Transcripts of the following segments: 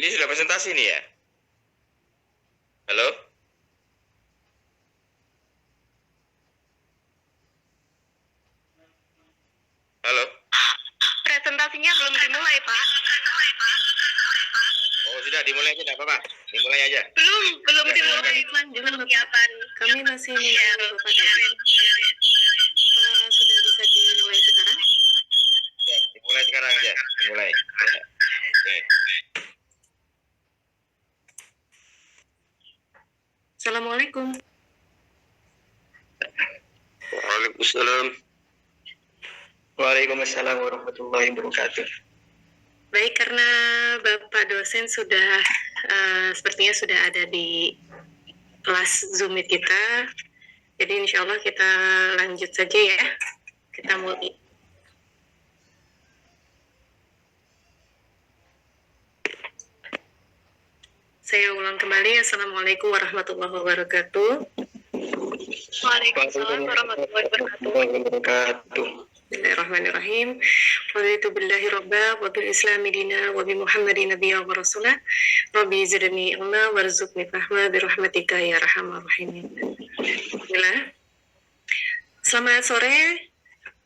Ini sudah presentasi nih ya? Halo? Halo? Presentasinya belum dimulai, Pak. Oh, sudah dimulai aja, tidak apa-apa. Dimulai aja. Belum dimulai, Mas. Persiapan. Kami masih menunggu Bapak tadi. Sudah bisa dimulai sekarang? Ya, dimulai sekarang aja. Dimulai. Ya. Oke. Assalamualaikum. Waalaikumsalam. Waalaikumsalam warahmatullahi wabarakatuh. Baik, karena Bapak dosen sudah sepertinya sudah ada di kelas Zoom Meet kita, jadi insya Allah kita lanjut saja ya. Kita mulai. Saya ulang kembali. Assalamualaikum warahmatullahi wabarakatuh. Waalaikumsalam warahmatullahi wabarakatuh. Bismillahirrahmanirrahim. Raditu billahi rabba wa bil islami dina wa bi Muhammadin nabiyya wa rasulah. Rabbi zidni ilma warzuqni fahma bi rahmatika ya arhamar rahimin. Bismillah. Selamat sore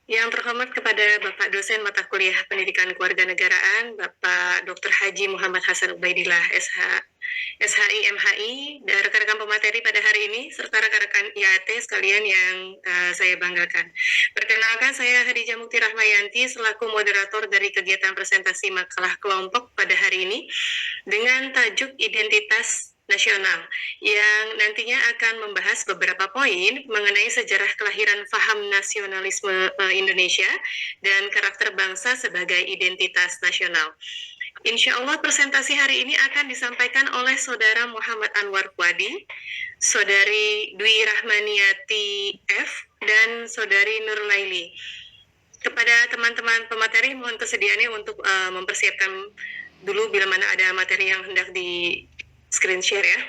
yang terhormat kepada Bapak dosen mata kuliah Pendidikan Kewarganegaraan, Bapak Dr. Haji Muhammad Hasan Ubaidillah SHI MHI, dan rekan-rekan pemateri pada hari ini, serta rekan-rekan IAT sekalian yang saya banggakan. Perkenalkan, saya Hadijah Mukti Rahmayanti selaku moderator dari kegiatan presentasi makalah kelompok pada hari ini dengan tajuk Identitas Nasional yang nantinya akan membahas beberapa poin mengenai sejarah kelahiran faham nasionalisme Indonesia dan karakter bangsa sebagai identitas nasional. Insya Allah presentasi hari ini akan disampaikan oleh Saudara Muhammad Anwar Puadi, Saudari Dwi Rahmaniati F, dan Saudari Nur Laili. Kepada teman-teman pemateri, mohon kesediaannya untuk mempersiapkan dulu bila mana ada materi yang hendak di screen share ya.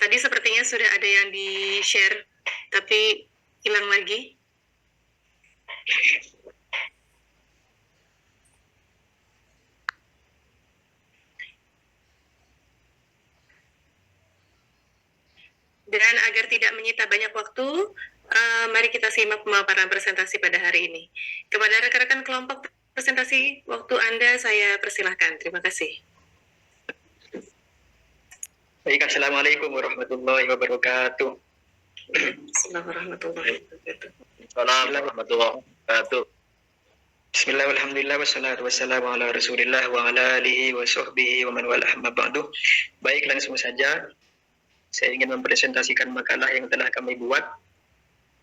Tadi sepertinya sudah ada yang di share, tapi hilang lagi. Dan agar tidak menyita banyak waktu, mari kita simak pemaparan presentasi pada hari ini. Kepada rekan-rekan kelompok presentasi, waktu Anda saya persilahkan. Terima kasih. Baik, assalamualaikum warahmatullahi wabarakatuh. Assalamualaikum warahmatullahi wabarakatuh. Warahmatullahi wabarakatuh. Bismillah, alhamdulillah, wassalatu wassalamu ala rasulillah wa ala alihi wa sahbihi wa man walah amma ba'du. Baik, langsung saja. Saya ingin mempresentasikan makalah yang telah kami buat,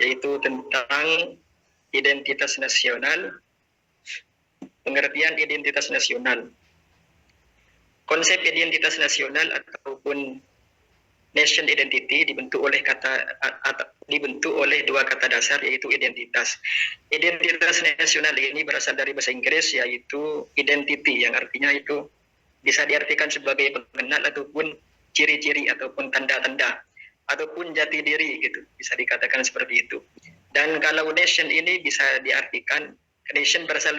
yaitu tentang identitas nasional. Pengertian identitas nasional. Konsep identitas nasional ataupun nation identity dibentuk oleh dua kata dasar, yaitu identitas. Identitas nasional ini berasal dari bahasa Inggris, yaitu identity, yang artinya itu bisa diartikan sebagai pengenal ataupun ciri-ciri ataupun tanda-tanda ataupun jati diri, gitu, bisa dikatakan seperti itu. Dan kalau nation ini bisa diartikan, nation berasal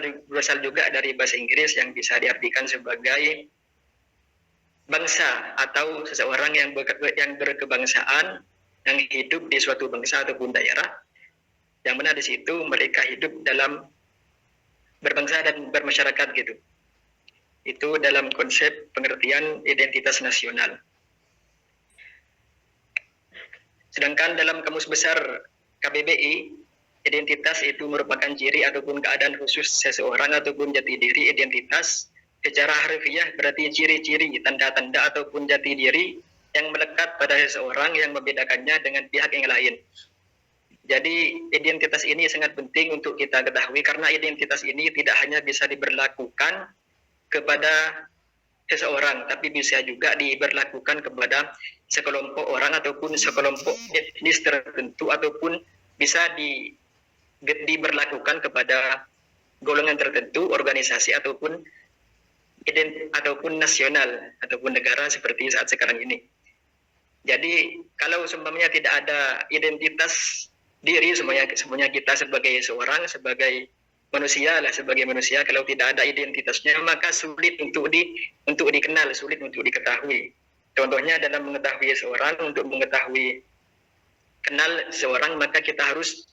juga dari bahasa Inggris yang bisa diartikan sebagai bangsa atau seseorang yang berkebangsaan, yang hidup di suatu bangsa ataupun daerah, yang mana di situ mereka hidup dalam berbangsa dan bermasyarakat, gitu. Itu dalam konsep pengertian identitas nasional. Sedangkan dalam Kamus Besar KBBI, identitas itu merupakan ciri ataupun keadaan khusus seseorang ataupun jati diri. Identitas secara harfiah berarti ciri-ciri, tanda-tanda ataupun jati diri yang melekat pada seseorang yang membedakannya dengan pihak yang lain. Jadi identitas ini sangat penting untuk kita ketahui, karena identitas ini tidak hanya bisa diberlakukan kepada seseorang, tapi bisa juga diberlakukan kepada sekelompok orang ataupun sekelompok etnis tertentu, ataupun bisa diberlakukan kepada golongan tertentu, organisasi ataupun nasional ataupun negara seperti saat sekarang ini. Jadi kalau seumpamanya tidak ada identitas diri, semuanya kita sebagai seorang, sebagai manusia lah, sebagai manusia kalau tidak ada identitasnya maka sulit untuk dikenal, sulit untuk diketahui. Contohnya dalam mengetahui seorang, untuk mengetahui kenal seorang maka kita harus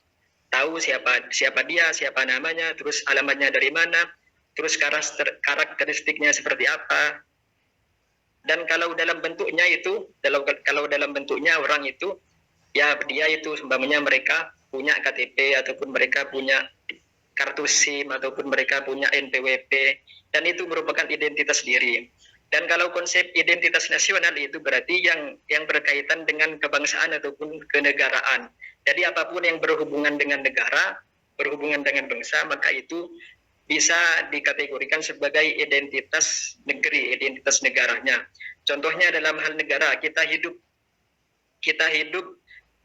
tahu siapa dia, siapa namanya, terus alamatnya dari mana, terus karakteristiknya seperti apa. Dan kalau dalam bentuknya itu, kalau dalam bentuknya orang itu, ya dia itu umpamanya mereka punya KTP ataupun mereka punya kartu SIM ataupun mereka punya NPWP, dan itu merupakan identitas diri. Dan kalau konsep identitas nasional itu berarti yang berkaitan dengan kebangsaan ataupun kenegaraan. Jadi apapun yang berhubungan dengan negara, berhubungan dengan bangsa, maka itu bisa dikategorikan sebagai identitas negeri, identitas negaranya. Contohnya dalam hal negara, kita hidup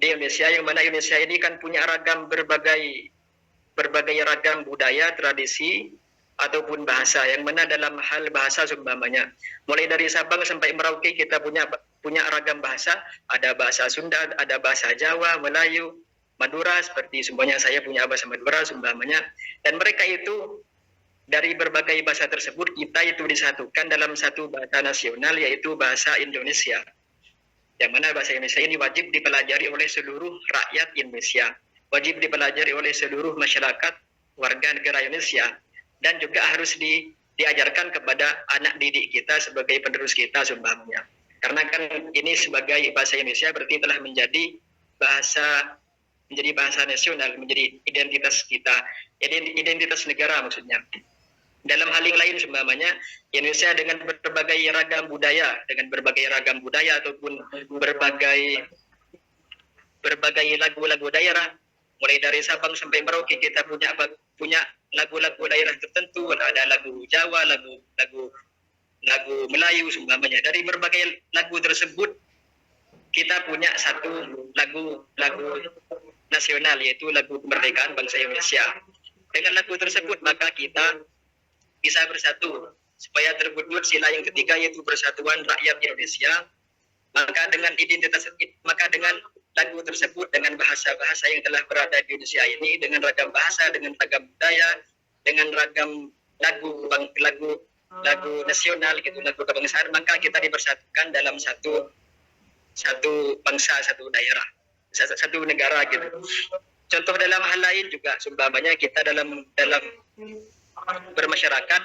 di Indonesia, yang mana Indonesia ini kan punya berbagai ragam budaya, tradisi, ataupun bahasa, yang mana dalam hal bahasa seumpamanya, mulai dari Sabang sampai Merauke kita punya ragam bahasa, ada bahasa Sunda, ada bahasa Jawa, Melayu, Madura, seperti semuanya saya punya bahasa Madura seumpamanya, dan mereka itu dari berbagai bahasa tersebut kita itu disatukan dalam satu bahasa nasional, yaitu bahasa Indonesia, yang mana bahasa Indonesia ini wajib dipelajari oleh seluruh rakyat Indonesia, wajib dipelajari oleh seluruh masyarakat warga negara Indonesia, dan juga harus diajarkan kepada anak didik kita sebagai penerus kita seumpamanya. Karena kan ini sebagai bahasa Indonesia berarti telah menjadi bahasa nasional, menjadi identitas kita, identitas negara maksudnya. Dalam hal yang lain seumpamanya Indonesia dengan berbagai ragam budaya ataupun berbagai lagu-lagu daerah, mulai dari Sabang sampai Merauke kita punya lagu-lagu daerah tertentu, ada lagu Jawa, lagu Melayu seumpamanya. Dari berbagai lagu tersebut kita punya satu lagu nasional, yaitu lagu kemerdekaan bangsa Indonesia. Dengan lagu tersebut maka kita bisa bersatu supaya terwujud sila yang ketiga, yaitu persatuan rakyat Indonesia. Maka dengan lagu tersebut, dengan bahasa-bahasa yang telah berada di Indonesia ini, dengan ragam bahasa, dengan ragam budaya, dengan ragam lagu nasional gitu, lagu kebangsaan, maka kita dipersatukan dalam satu bangsa, satu daerah, satu negara gitu. Contoh dalam hal lain juga seumpamanya kita dalam bermasyarakat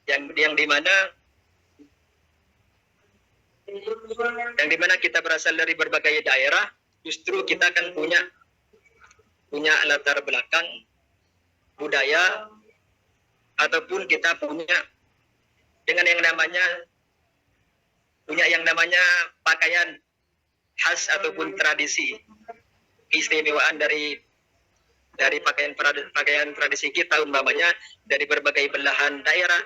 yang dimana kita berasal dari berbagai daerah, justru kita kan punya latar belakang budaya, ataupun kita punya yang namanya pakaian khas ataupun tradisi, keistimewaan dari pakaian tradisi kita umpamanya dari berbagai belahan daerah,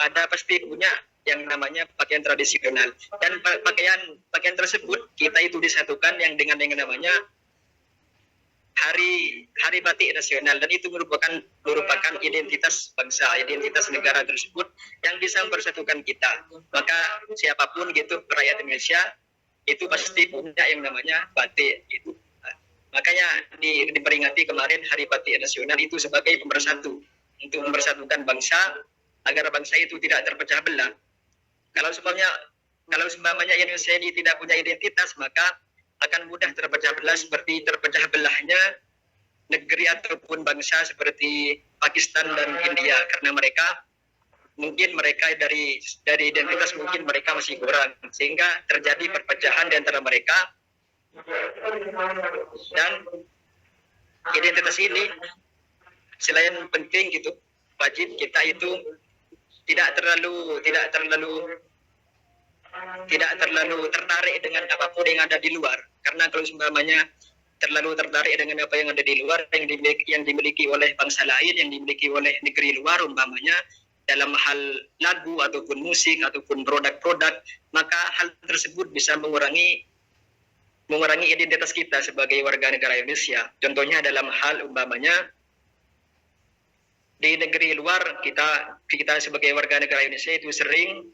ada pasti punya yang namanya pakaian tradisional, dan pakaian tersebut kita itu disatukan dengan yang namanya hari batik nasional, dan itu merupakan identitas bangsa, identitas negara tersebut yang bisa mempersatukan kita. Maka siapapun gitu rakyat Indonesia itu pasti punya yang namanya batik gitu. Makanya diperingati kemarin Hari Batik Nasional itu sebagai pemersatu, untuk mempersatukan bangsa agar bangsa itu tidak terpecah belah. Kalau seumpamanya Indonesia ini tidak punya identitas, maka akan mudah terpecah belah seperti terpecah belahnya negeri ataupun bangsa seperti Pakistan dan India, karena mereka dari identitas mungkin mereka masih kurang, sehingga terjadi perpecahan di antara mereka. Dan identitas ini selain penting gitu, wajib kita itu tidak terlalu tertarik dengan apapun yang ada di luar. Karena kalau seumpamanya terlalu tertarik dengan apa yang ada di luar, yang dimiliki oleh bangsa lain, yang dimiliki oleh negeri luar umpamanya, dalam hal lagu ataupun musik ataupun produk-produk, maka hal tersebut bisa mengurangi identitas kita sebagai warga negara Indonesia. Contohnya dalam hal umpamanya di negeri luar, kita sebagai warga negara Indonesia itu sering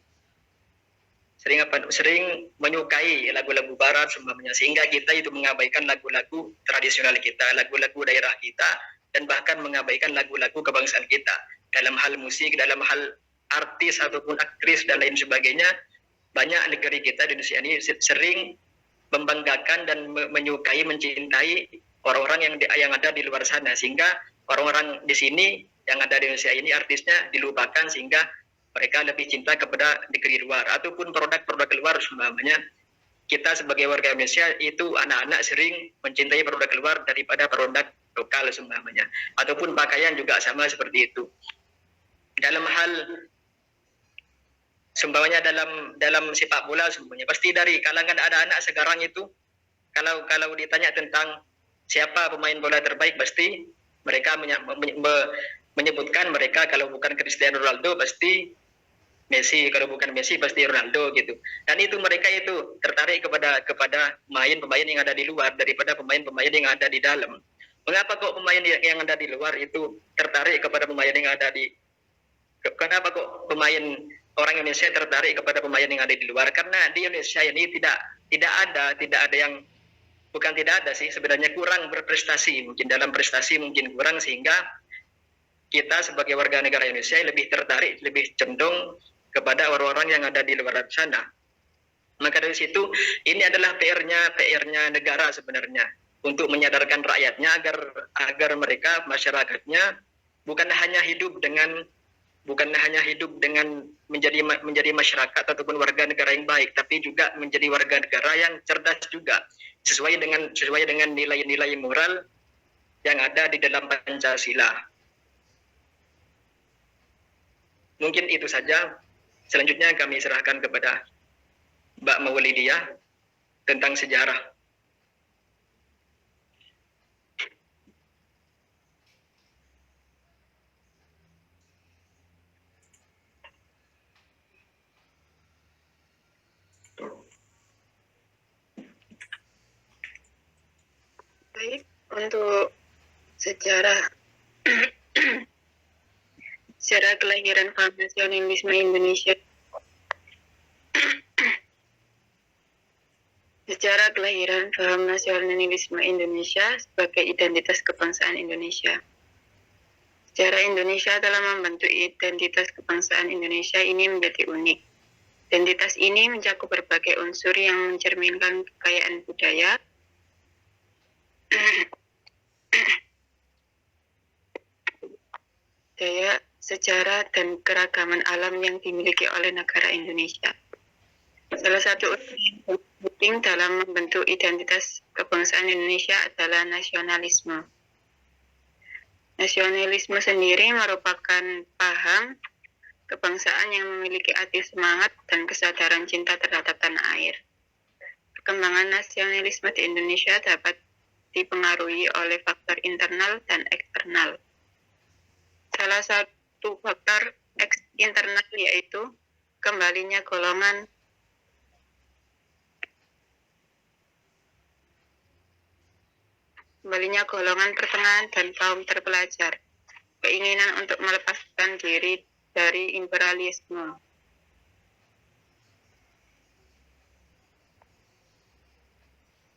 menyukai lagu-lagu barat umpamanya, sehingga kita itu mengabaikan lagu-lagu tradisional kita, lagu-lagu daerah kita, dan bahkan mengabaikan lagu-lagu kebangsaan kita. Dalam hal musik, dalam hal artis ataupun aktris dan lain sebagainya, banyak negeri kita di Indonesia ini sering membanggakan dan menyukai, mencintai orang-orang yang ada di luar sana, sehingga orang-orang di sini yang ada di Indonesia ini artisnya dilupakan sehingga mereka lebih cinta kepada negeri luar ataupun produk-produk luar. Sebenarnya kita sebagai warga Indonesia itu anak-anak sering mencintai produk luar daripada produk lokal sebenarnya, ataupun pakaian juga sama seperti itu. Dalam hal seumpamanya dalam sepak bola semuanya pasti dari kalangan anak-anak sekarang itu, kalau ditanya tentang siapa pemain bola terbaik, pasti mereka menyebutkan mereka kalau bukan Cristiano Ronaldo pasti Messi, kalau bukan Messi pasti Ronaldo gitu. Dan itu mereka itu tertarik kepada pemain yang ada di luar daripada pemain-pemain yang ada di dalam. Mengapa kok pemain yang ada di luar itu tertarik kepada pemain yang ada di Kenapa kok pemain orang Indonesia tertarik kepada pemain yang ada di luar? Karena di Indonesia ini tidak ada yang, bukan tidak ada sih, sebenarnya kurang berprestasi, mungkin dalam prestasi mungkin kurang, sehingga kita sebagai warga negara Indonesia lebih tertarik, lebih condong kepada orang-orang yang ada di luar sana. Maka dari situ ini adalah PR-nya negara sebenarnya, untuk menyadarkan rakyatnya agar mereka, masyarakatnya bukan hanya hidup dengan menjadi masyarakat ataupun warga negara yang baik, tapi juga menjadi warga negara yang cerdas juga, sesuai dengan nilai-nilai moral yang ada di dalam Pancasila. Mungkin itu saja. Selanjutnya kami serahkan kepada Mbak Maulidia tentang sejarah. Baik, untuk sejarah sejarah kelahiran paham nasionalisme Indonesia. Sejarah kelahiran paham nasionalisme Indonesia sebagai identitas kebangsaan Indonesia. Sejarah Indonesia telah membentuk identitas kebangsaan Indonesia ini menjadi unik. Identitas ini mencakup berbagai unsur yang mencerminkan kekayaan budaya, sejarah, dan keragaman alam yang dimiliki oleh negara Indonesia. Salah satu unsur yang penting dalam membentuk identitas kebangsaan Indonesia adalah nasionalisme. Nasionalisme sendiri merupakan paham kebangsaan yang memiliki arti semangat dan kesadaran cinta terhadap tanah air. Perkembangan nasionalisme di Indonesia dapat dipengaruhi oleh faktor internal dan eksternal. Salah satu faktor internal yaitu kembalinya golongan pertengahan dan kaum terpelajar, keinginan untuk melepaskan diri dari imperialisme.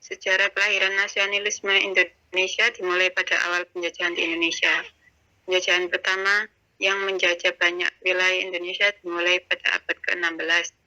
Sejarah kelahiran nasionalisme Indonesia dimulai pada awal penjajahan di Indonesia. Penjajahan pertama yang menjajah banyak wilayah Indonesia dimulai pada abad ke-16.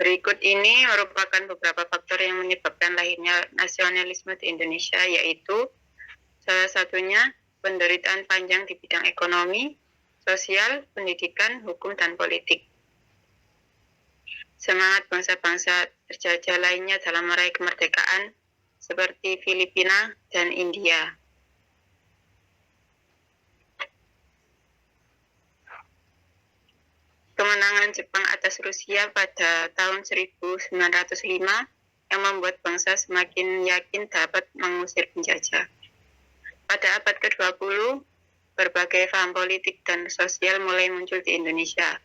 Berikut ini merupakan beberapa faktor yang menyebabkan lahirnya nasionalisme di Indonesia, yaitu salah satunya penderitaan panjang di bidang ekonomi, sosial, pendidikan, hukum, dan politik. Semangat bangsa-bangsa terjajah lainnya dalam meraih kemerdekaan seperti Filipina dan India. Kemenangan Jepang atas Rusia pada tahun 1905 yang membuat bangsa semakin yakin dapat mengusir penjajah. Pada abad ke-20, berbagai paham politik dan sosial mulai muncul di Indonesia,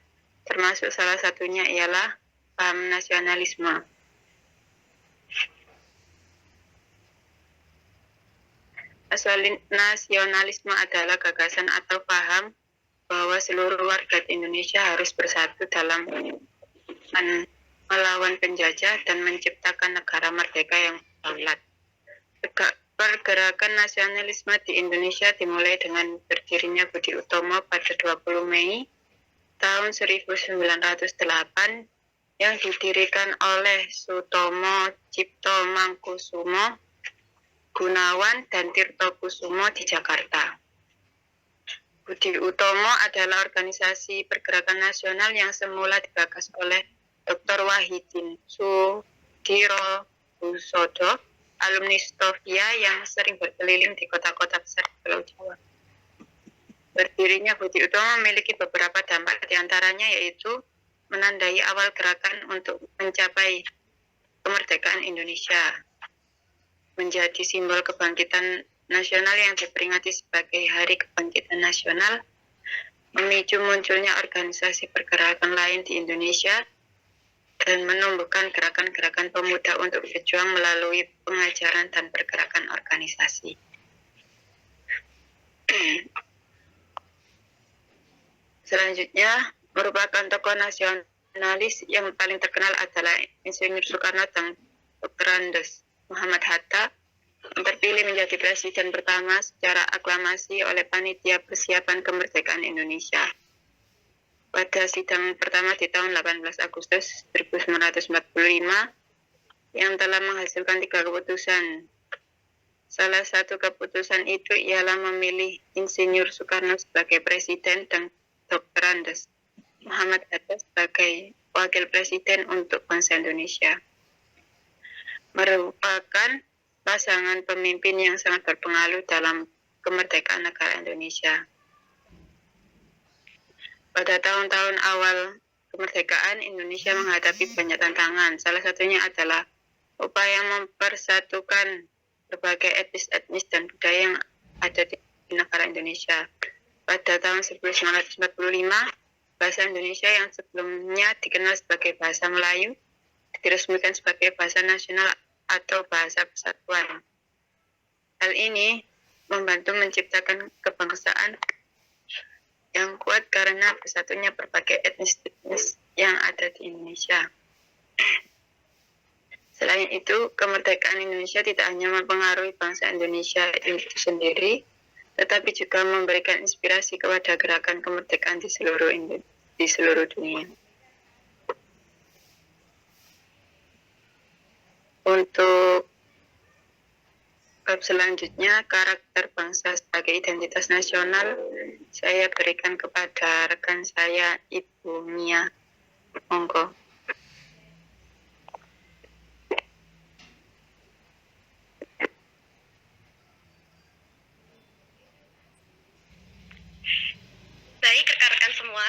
termasuk salah satunya ialah paham nasionalisme. Nasionalisme adalah gagasan atau paham bahwa seluruh warga Indonesia harus bersatu dalam melawan penjajah dan menciptakan negara merdeka yang berdaulat. Pergerakan nasionalisme di Indonesia dimulai dengan berdirinya Budi Utomo pada 20 Mei tahun 1908 yang didirikan oleh Sutomo Cipto Mangkusumo, Gunawan, dan Tirto Kusumo di Jakarta. Budi Utomo adalah organisasi pergerakan nasional yang semula digagas oleh Dr. Wahidin Sudirohusodo, alumni Stovia yang sering berkeliling di kota-kota besar di Pulau Jawa. Berdirinya Budi Utomo memiliki beberapa dampak, diantaranya yaitu menandai awal gerakan untuk mencapai kemerdekaan Indonesia, menjadi simbol kebangkitan nasional yang diperingati sebagai Hari Kebangkitan Nasional, memicu munculnya organisasi pergerakan lain di Indonesia, dan menumbuhkan gerakan-gerakan pemuda untuk berjuang melalui pengajaran dan pergerakan organisasi. Selanjutnya, merupakan tokoh nasionalis yang paling terkenal adalah Insinyur Soekarno dan Dr. Andes Muhammad Hatta, yang terpilih menjadi presiden pertama secara aklamasi oleh Panitia Persiapan Kemerdekaan Indonesia. Pada sidang pertama di tahun 18 Agustus 1945 yang telah menghasilkan 3 keputusan. Salah satu keputusan itu ialah memilih Insinyur Soekarno sebagai presiden dan Dr. Andes Muhammad Hatta sebagai wakil presiden untuk bangsa Indonesia. Merupakan pasangan pemimpin yang sangat berpengaruh dalam kemerdekaan negara Indonesia. Pada tahun-tahun awal kemerdekaan, Indonesia menghadapi banyak tantangan. Salah satunya adalah upaya mempersatukan berbagai etnis dan budaya yang ada di negara Indonesia. Pada tahun 1945, bahasa Indonesia yang sebelumnya dikenal sebagai bahasa Melayu diresmikan sebagai bahasa nasional atau bahasa persatuan. Hal ini membantu menciptakan kebangsaan yang kuat karena bersatunya berbagai etnis yang ada di Indonesia. Selain itu, kemerdekaan Indonesia tidak hanya mempengaruhi bangsa Indonesia itu sendiri, tetapi juga memberikan inspirasi kepada gerakan kemerdekaan di seluruh dunia. Untuk bab selanjutnya, karakter bangsa sebagai identitas nasional, saya berikan kepada rekan saya, Ibu Mia. Monggo. Baik, rekan-rekan semua,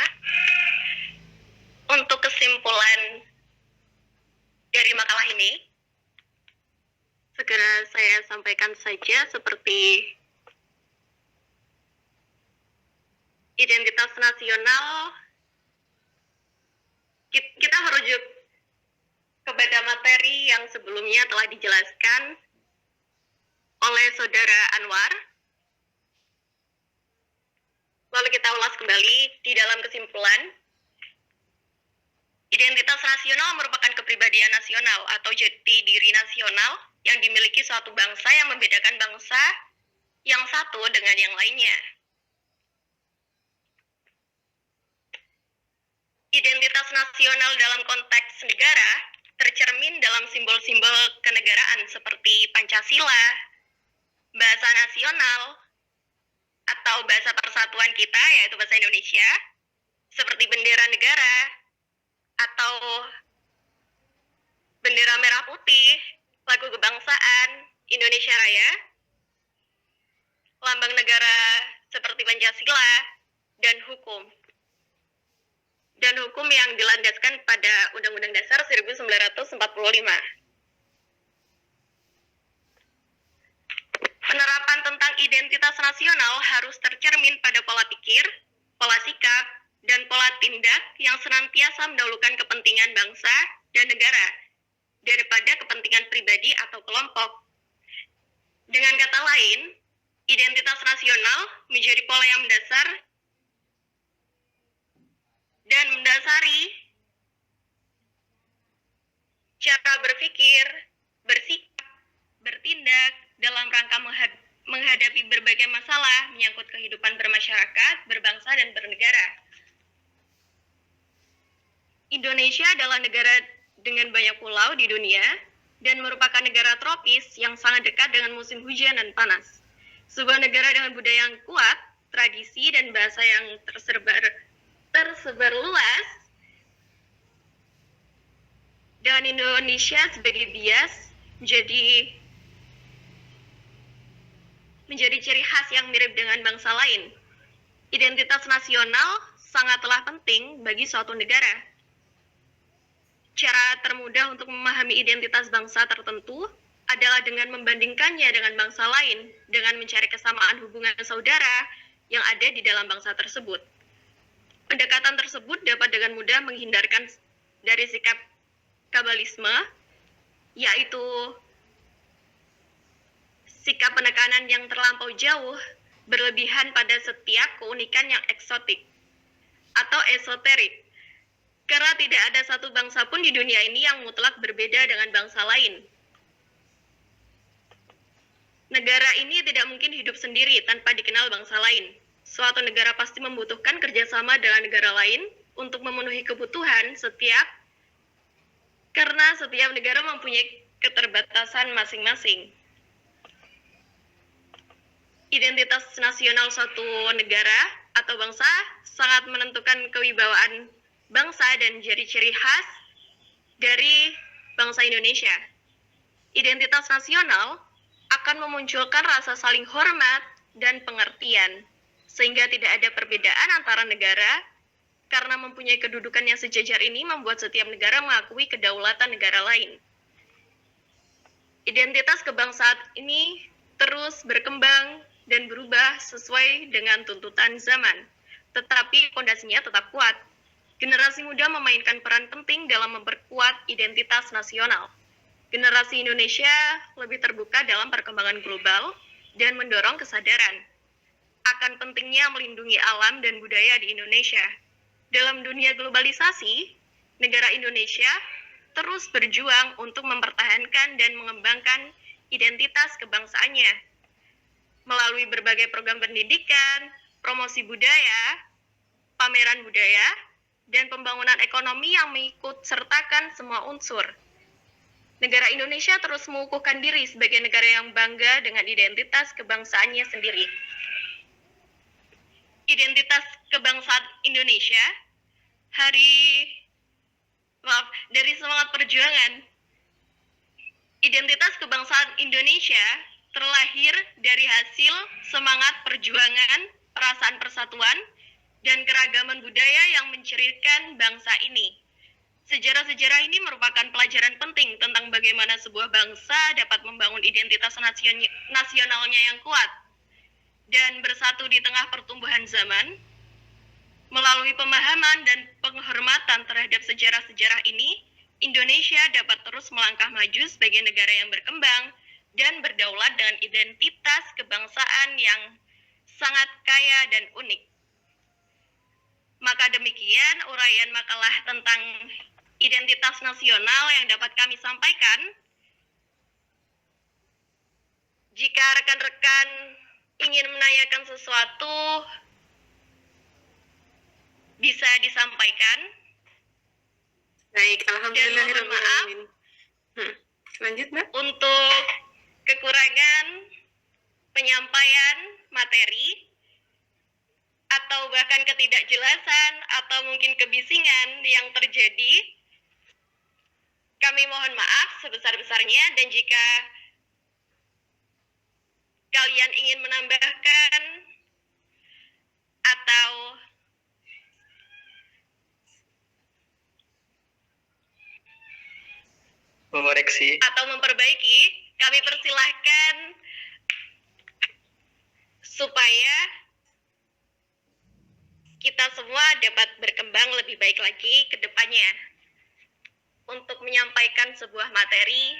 untuk kesimpulan dari makalah ini, segera saya sampaikan saja seperti identitas nasional, kita merujuk kepada materi yang sebelumnya telah dijelaskan oleh Saudara Anwar. Lalu kita ulas kembali di dalam kesimpulan. Identitas nasional merupakan kepribadian nasional atau jati diri nasional yang dimiliki suatu bangsa yang membedakan bangsa yang satu dengan yang lainnya. Identitas nasional dalam konteks negara tercermin dalam simbol-simbol kenegaraan seperti Pancasila, bahasa nasional, atau bahasa persatuan kita yaitu bahasa Indonesia, seperti bendera negara, atau bendera merah putih, lagu kebangsaan Indonesia Raya, lambang negara seperti Pancasila, dan hukum. Dan hukum yang dilandaskan pada Undang-Undang Dasar 1945. Penerapan tentang identitas nasional harus tercermin pada pola pikir, pola sikap, dan pola tindak yang senantiasa mendahulukan kepentingan bangsa dan negara daripada kepentingan pribadi atau kelompok. Dengan kata lain, Identitas nasional menjadi pola yang mendasar dan mendasari cara berpikir, bersikap, bertindak dalam rangka menghadapi berbagai masalah menyangkut kehidupan bermasyarakat, berbangsa, dan bernegara. Indonesia adalah negara dengan banyak pulau di dunia dan merupakan negara tropis yang sangat dekat dengan musim hujan dan panas. Sebuah negara dengan budaya yang kuat, tradisi, dan bahasa yang tersebar luas, dan Indonesia sebagai bias menjadi ciri khas yang mirip dengan bangsa lain. Identitas nasional sangatlah penting bagi suatu negara. Cara termudah untuk memahami identitas bangsa tertentu adalah dengan membandingkannya dengan bangsa lain, dengan mencari kesamaan hubungan saudara yang ada di dalam bangsa tersebut. Pendekatan tersebut dapat dengan mudah menghindarkan dari sikap kabalisme, yaitu sikap penekanan yang terlampau jauh, berlebihan pada setiap keunikan yang eksotik atau esoterik. Karena tidak ada satu bangsa pun di dunia ini yang mutlak berbeda dengan bangsa lain. Negara ini tidak mungkin hidup sendiri tanpa dikenal bangsa lain. Suatu negara pasti membutuhkan kerjasama dengan negara lain untuk memenuhi kebutuhan karena setiap negara mempunyai keterbatasan masing-masing. Identitas nasional suatu negara atau bangsa sangat menentukan kewibawaan bangsa dan jadi ciri khas dari bangsa Indonesia. Identitas nasional akan memunculkan rasa saling hormat dan pengertian, sehingga tidak ada perbedaan antara negara, karena mempunyai kedudukan yang sejajar ini membuat setiap negara mengakui kedaulatan negara lain. Identitas kebangsaan ini terus berkembang dan berubah sesuai dengan tuntutan zaman, tetapi fondasinya tetap kuat. Generasi muda memainkan peran penting dalam memperkuat identitas nasional. Generasi Indonesia lebih terbuka dalam perkembangan global dan mendorong kesadaran akan pentingnya melindungi alam dan budaya di Indonesia. Dalam dunia globalisasi, negara Indonesia terus berjuang untuk mempertahankan dan mengembangkan identitas kebangsaannya melalui berbagai program pendidikan, promosi budaya, pameran budaya, dan pembangunan ekonomi yang mengikut sertakan semua unsur. Negara Indonesia terus mengukuhkan diri sebagai negara yang bangga dengan identitas kebangsaannya sendiri. Identitas kebangsaan Indonesia dari semangat perjuangan. Identitas kebangsaan Indonesia terlahir dari hasil semangat perjuangan, perasaan persatuan, dan keragaman budaya yang mencirikan bangsa ini. Sejarah-sejarah ini merupakan pelajaran penting tentang bagaimana sebuah bangsa dapat membangun identitas nasionalnya yang kuat dan bersatu di tengah pertumbuhan zaman. Melalui pemahaman dan penghormatan terhadap sejarah-sejarah ini, Indonesia dapat terus melangkah maju sebagai negara yang berkembang dan berdaulat dengan identitas kebangsaan yang sangat kaya dan unik. Maka demikian uraian makalah tentang identitas nasional yang dapat kami sampaikan. Jika rekan-rekan ingin menanyakan sesuatu, bisa disampaikan. Baik, alhamdulillahirrahmanirrahim. Lanjut, Mbak. Untuk kekurangan penyampaian materi atau bahkan ketidakjelasan atau mungkin kebisingan yang terjadi, kami mohon maaf sebesar-besarnya, dan jika kalian ingin menambahkan atau Mengoreksi. atau memperbaiki, kami persilahkan supaya kita semua dapat berkembang lebih baik lagi ke depannya untuk menyampaikan sebuah materi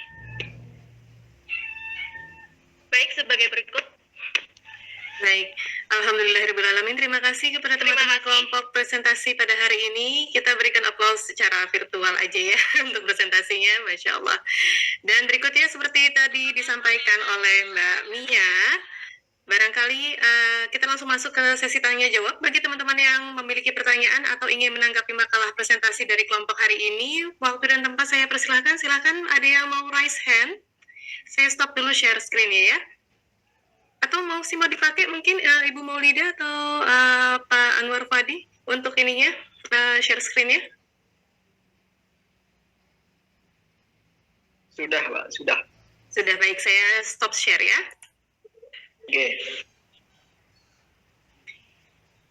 baik sebagai berikut. Baik, Alhamdulillahirrahmanirrahim. Terima kasih kepada teman-teman kelompok presentasi pada hari ini. Kita berikan aplaus secara virtual aja ya untuk presentasinya, Masya Allah. Dan berikutnya seperti tadi disampaikan oleh Mbak Mia, barangkali kita langsung masuk ke sesi tanya jawab. Bagi teman-teman yang memiliki pertanyaan atau ingin menanggapi makalah presentasi dari kelompok hari ini, waktu dan tempat saya persilahkan. Silakan, ada yang mau raise hand? Saya stop dulu share screen-nya ya. Atau mau dipakai mungkin Ibu Maulida atau Pak Anwar Fadi untuk ininya share screen-nya? Sudah, Pak, sudah. Sudah, baik, saya stop share ya. Oke.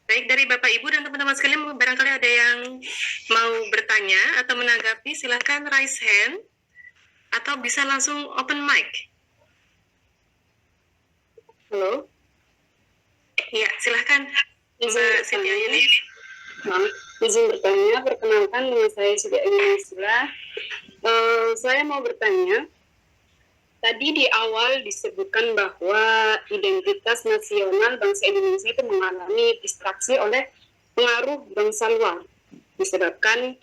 Baik, dari Bapak Ibu dan teman-teman sekalian, barangkali ada yang mau bertanya atau menanggapi, silakan raise hand atau bisa langsung open mic. Halo? Iya, silahkan. Mbak Siti Ayuni. Izin bertanya, perkenalkan nama saya Siti Ayuni Sula. Saya mau bertanya, tadi di awal disebutkan bahwa identitas nasional bangsa Indonesia itu mengalami distraksi oleh pengaruh bangsa luar, disebabkan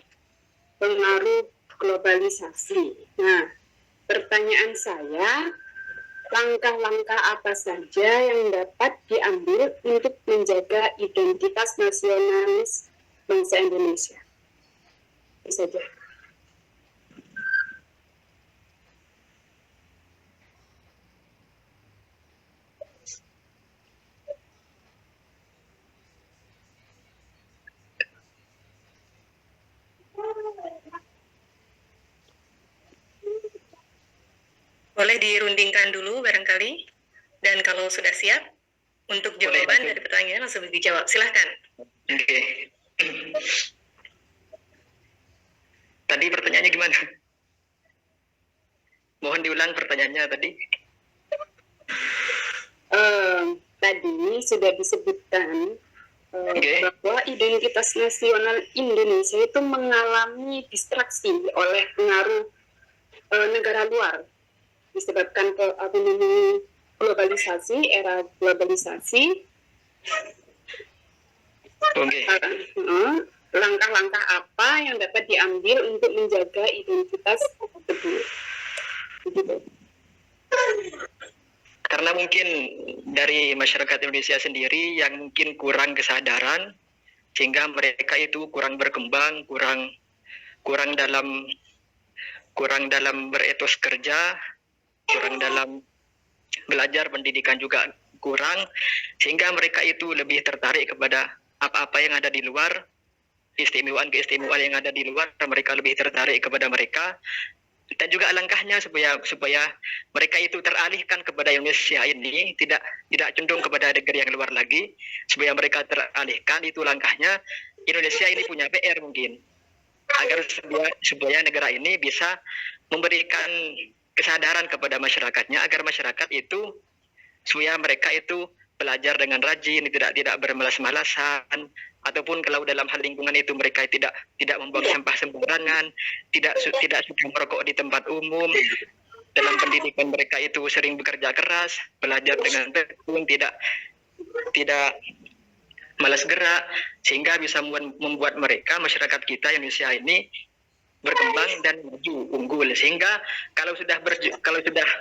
pengaruh globalisasi. Nah, pertanyaan saya, langkah-langkah apa saja yang dapat diambil untuk menjaga identitas nasionalis bangsa Indonesia? Itu saja. Boleh dirundingkan dulu barangkali. Dan kalau sudah siap, untuk jawaban dari pertanyaan langsung dijawab. Silahkan. Oke. Tadi pertanyaannya gimana? Mohon diulang pertanyaannya tadi. Tadi sudah disebutkan bahwa identitas nasional Indonesia itu mengalami distraksi oleh pengaruh negara luar, disebabkan globalisasi, era globalisasi. Langkah-langkah apa yang dapat diambil untuk menjaga identitas tersebut? Begitu. Karena mungkin dari masyarakat Indonesia sendiri yang mungkin kurang kesadaran, sehingga mereka itu kurang berkembang, kurang dalam beretos kerja, kurang dalam belajar, pendidikan juga kurang, sehingga mereka itu lebih tertarik kepada apa-apa yang ada di luar, keistimewaan yang ada di luar, mereka lebih tertarik kepada mereka. Dan juga langkahnya supaya mereka itu teralihkan kepada Indonesia ini, tidak condong kepada negeri yang luar lagi, supaya mereka teralihkan, itu langkahnya. Indonesia ini punya PR mungkin, agar supaya negara ini bisa memberikan kesadaran kepada masyarakatnya, agar masyarakat itu, supaya mereka itu belajar dengan rajin, tidak bermalas-malasan, ataupun kalau dalam hal lingkungan itu mereka tidak membuang sampah sembarangan, tidak suka merokok di tempat umum. Dalam pendidikan mereka itu sering bekerja keras, belajar dengan tekun, tidak malas gerak, sehingga bisa membuat mereka, masyarakat kita Indonesia ini, berkembang dan maju, unggul. Sehingga kalau sudah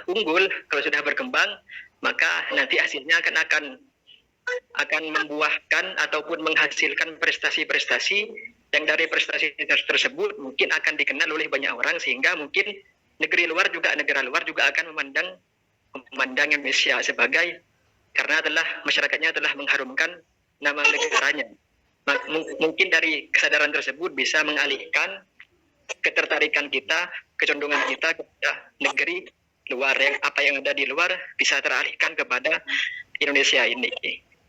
unggul, kalau sudah berkembang, maka nanti hasilnya akan membuahkan ataupun menghasilkan prestasi-prestasi, yang dari prestasi tersebut mungkin akan dikenal oleh banyak orang, sehingga mungkin negara luar juga akan memandang Indonesia sebagai, karena masyarakatnya telah mengharumkan nama negaranya. Mungkin dari kesadaran tersebut bisa mengalihkan ketertarikan kita, kecondongan kita kepada negeri luar, yang apa yang ada di luar bisa teralihkan kepada Indonesia ini.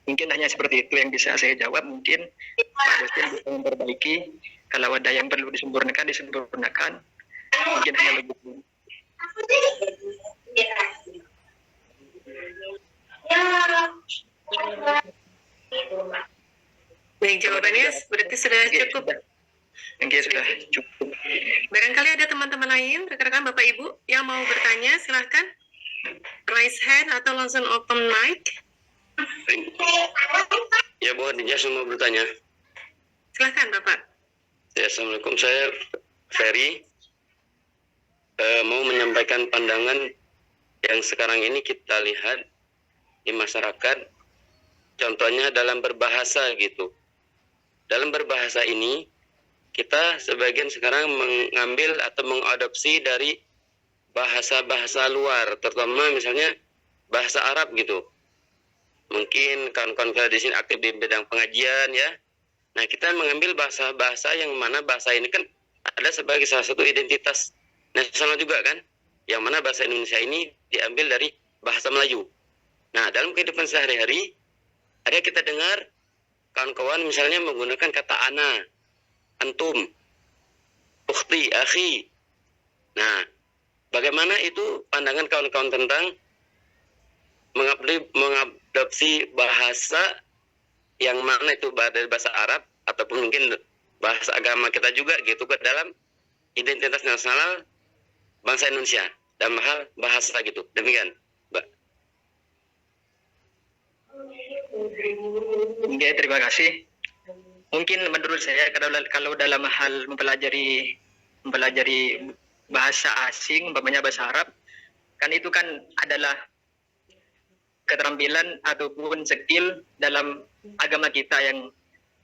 Mungkin hanya seperti itu yang bisa saya jawab. Mungkin Pak Dosen bisa memperbaiki, kalau ada yang perlu disempurnakan. Mungkin hanya begitu. Baik, jawabannya berarti sudah cukup. Oke, sudah cukup. Barangkali ada teman-teman lain, rekan-rekan Bapak Ibu yang mau bertanya, silahkan raise hand atau langsung open mic. Ya, Bu Khadijah semua bertanya. Silahkan Bapak. Ya, Assalamualaikum. Saya Ferry, mau menyampaikan pandangan yang sekarang ini kita lihat di masyarakat. Contohnya dalam berbahasa gitu. Dalam berbahasa ini, kita sebagian sekarang mengambil atau mengadopsi dari bahasa-bahasa luar, terutama misalnya bahasa Arab gitu. Mungkin kawan-kawan kita di sini aktif di bidang pengajian ya. Nah, kita mengambil bahasa-bahasa yang mana bahasa ini kan ada sebagai salah satu identitas nasional juga kan. Yang mana bahasa Indonesia ini diambil dari bahasa Melayu. Nah, dalam kehidupan sehari-hari ada kita dengar kawan-kawan misalnya menggunakan kata ana, antum, ukhti, akhi. Nah, bagaimana itu pandangan kawan-kawan tentang mengadopsi bahasa yang mana itu dari bahasa Arab ataupun mungkin bahasa agama kita juga gitu ke dalam identitas nasional bangsa Indonesia dalam hal bahasa gitu. Demikian, Mbak. Oke, terima kasih. Mungkin menurut saya kalau dalam hal mempelajari bahasa asing, umpamanya bahasa Arab, kan itu kan adalah keterampilan ataupun skill dalam agama kita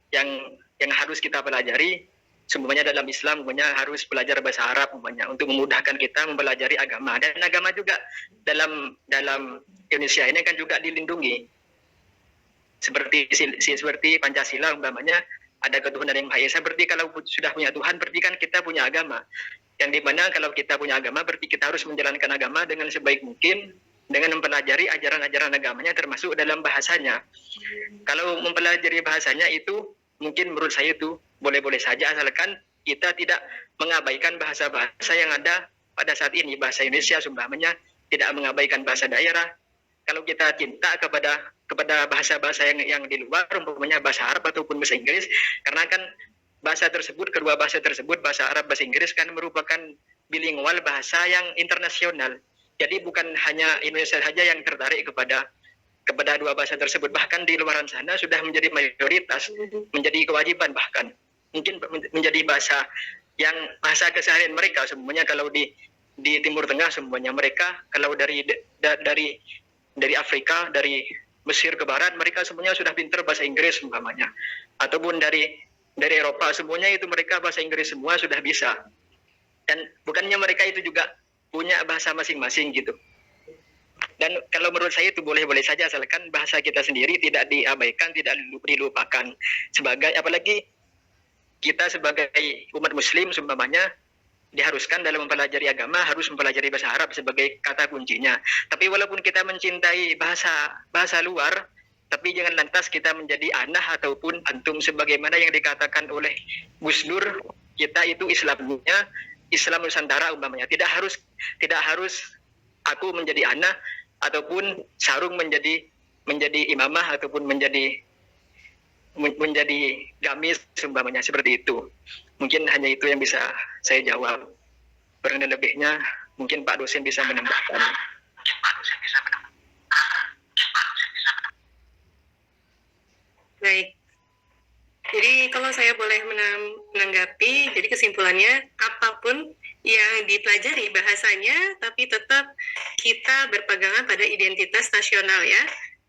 yang harus kita pelajari. Semuanya dalam Islam semuanya harus belajar bahasa Arab semuanya untuk memudahkan kita mempelajari agama, dan agama juga dalam Indonesia ini kan juga dilindungi seperti Pancasila umpamanya ada ketuhanan yang Maha Esa. Berarti kalau sudah punya Tuhan berarti kan kita punya agama, yang dimana kalau kita punya agama berarti kita harus menjalankan agama dengan sebaik mungkin dengan mempelajari ajaran-ajaran agamanya termasuk dalam bahasanya. Kalau mempelajari bahasanya itu mungkin menurut saya itu boleh-boleh saja asalkan kita tidak mengabaikan bahasa-bahasa yang ada pada saat ini. Bahasa Indonesia umpamanya tidak mengabaikan bahasa daerah. Kalau kita cinta kepada bahasa-bahasa yang di luar, umpamanya bahasa Arab ataupun bahasa Inggris, karena kan kedua bahasa tersebut, bahasa Arab, bahasa Inggris kan merupakan bilingual, bahasa yang internasional. Jadi bukan hanya Indonesia saja yang tertarik kepada dua bahasa tersebut, bahkan di luaran sana sudah menjadi mayoritas, menjadi kewajiban, bahkan mungkin menjadi bahasa keseharian mereka semuanya. Kalau di Timur Tengah semuanya mereka, kalau dari Afrika, dari Mesir ke barat, mereka semuanya sudah pintar bahasa Inggris umpamanya, ataupun dari Eropa semuanya itu mereka bahasa Inggris semua sudah bisa. Dan bukannya mereka itu juga punya bahasa masing-masing gitu. Dan kalau menurut saya itu boleh-boleh saja asalkan bahasa kita sendiri tidak diabaikan, tidak dilupakan. Apalagi kita sebagai umat muslim seumpamanya diharuskan dalam mempelajari agama harus mempelajari bahasa Arab sebagai kata kuncinya. Tapi walaupun kita mencintai bahasa luar, tapi jangan lantas kita menjadi anah ataupun antum sebagaimana yang dikatakan oleh Gus Dur, kita itu Islamnya Islam Nusantara umpamanya. Tidak harus aku menjadi anak ataupun sarung menjadi imamah ataupun menjadi gamis umpamanya, seperti itu. Mungkin hanya itu yang bisa saya jawab. Kurang dan lebihnya mungkin Pak dosen bisa menambahkan. Baik. Jadi kalau saya boleh menanggapi, jadi kesimpulannya apapun yang dipelajari bahasanya, tapi tetap kita berpegangan pada identitas nasional ya.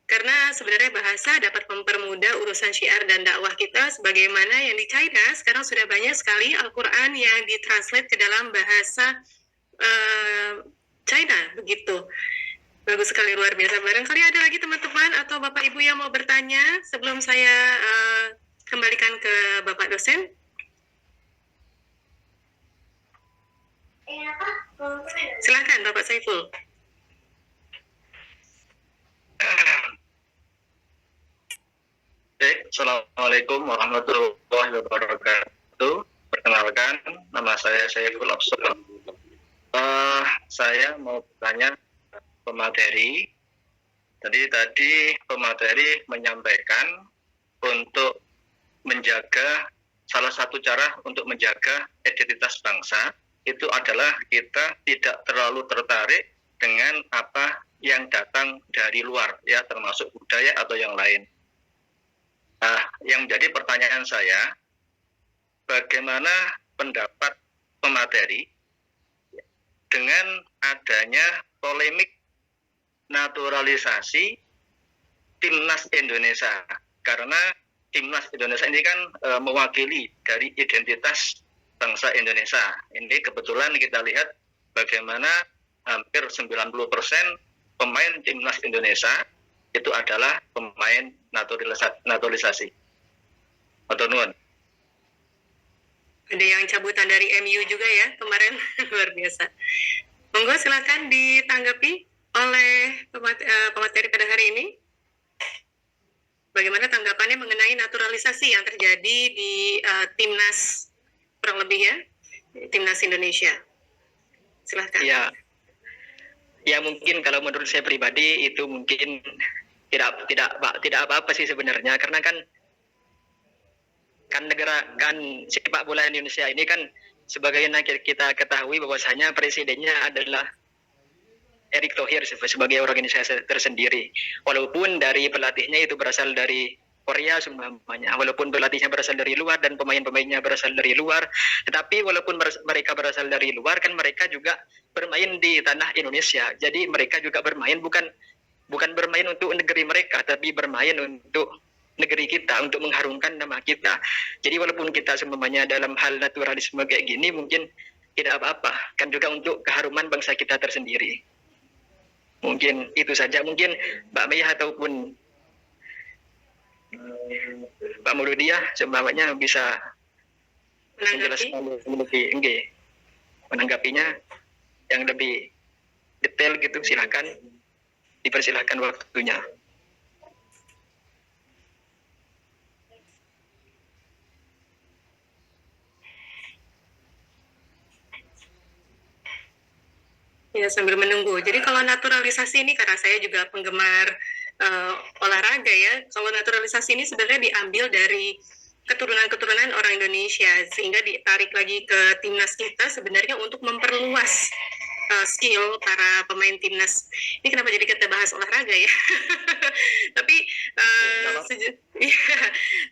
Karena sebenarnya bahasa dapat mempermudah urusan syiar dan dakwah kita, sebagaimana yang di China sekarang sudah banyak sekali Al-Quran yang ditranslate ke dalam bahasa China, begitu. Bagus sekali, luar biasa. Barangkali ada lagi teman-teman atau Bapak Ibu yang mau bertanya sebelum saya kembalikan ke Bapak dosen. Silakan Bapak Saiful. Assalamualaikum warahmatullahi wabarakatuh. Perkenalkan, nama saya Saiful Absur. Saya mau bertanya pemateri. Tadi pemateri menyampaikan untuk menjaga, salah satu cara untuk menjaga identitas bangsa itu adalah kita tidak terlalu tertarik dengan apa yang datang dari luar, ya termasuk budaya atau yang lain. Nah, yang jadi pertanyaan saya, bagaimana pendapat pemateri dengan adanya polemik naturalisasi timnas Indonesia? Karena timnas Indonesia ini kan mewakili dari identitas bangsa Indonesia. Ini kebetulan kita lihat bagaimana hampir 90% pemain timnas Indonesia itu adalah pemain naturalisasi. Atau nuan. Ada yang cabutan dari MU juga ya kemarin. Luar biasa. Monggo silakan ditanggapi oleh pemateri pada hari ini. Bagaimana tanggapannya mengenai naturalisasi yang terjadi di timnas, kurang lebih ya, timnas Indonesia. Silahkan. Ya mungkin kalau menurut saya pribadi itu mungkin tidak apa-apa sih sebenarnya, karena kan sepak bola Indonesia ini kan sebagaimana kita ketahui bahwasanya presidennya adalah Erick Thohir sebagai organisasi tersendiri. Walaupun dari pelatihnya itu berasal dari Korea semuanya, walaupun pelatihnya berasal dari luar dan pemain-pemainnya berasal dari luar, tetapi walaupun mereka berasal dari luar kan mereka juga bermain di tanah Indonesia. Jadi mereka juga bermain bukan bermain untuk negeri mereka, tapi bermain untuk negeri kita, untuk mengharumkan nama kita. Jadi walaupun kita semuanya dalam hal naturalisme kayak gini mungkin tidak apa-apa, kan juga untuk keharuman bangsa kita tersendiri. Mungkin itu saja. Mungkin Mbak Maya ataupun Pak Muludia semuanya bisa menjelaskan menanggapinya yang lebih detail gitu. Silakan, dipersilahkan waktunya. Ya, sambil menunggu. Jadi kalau naturalisasi ini, karena saya juga penggemar olahraga ya, kalau naturalisasi ini sebenarnya diambil dari keturunan-keturunan orang Indonesia, sehingga ditarik lagi ke timnas kita sebenarnya untuk memperluas skill para pemain timnas. Ini kenapa jadi kita bahas olahraga ya? Tapi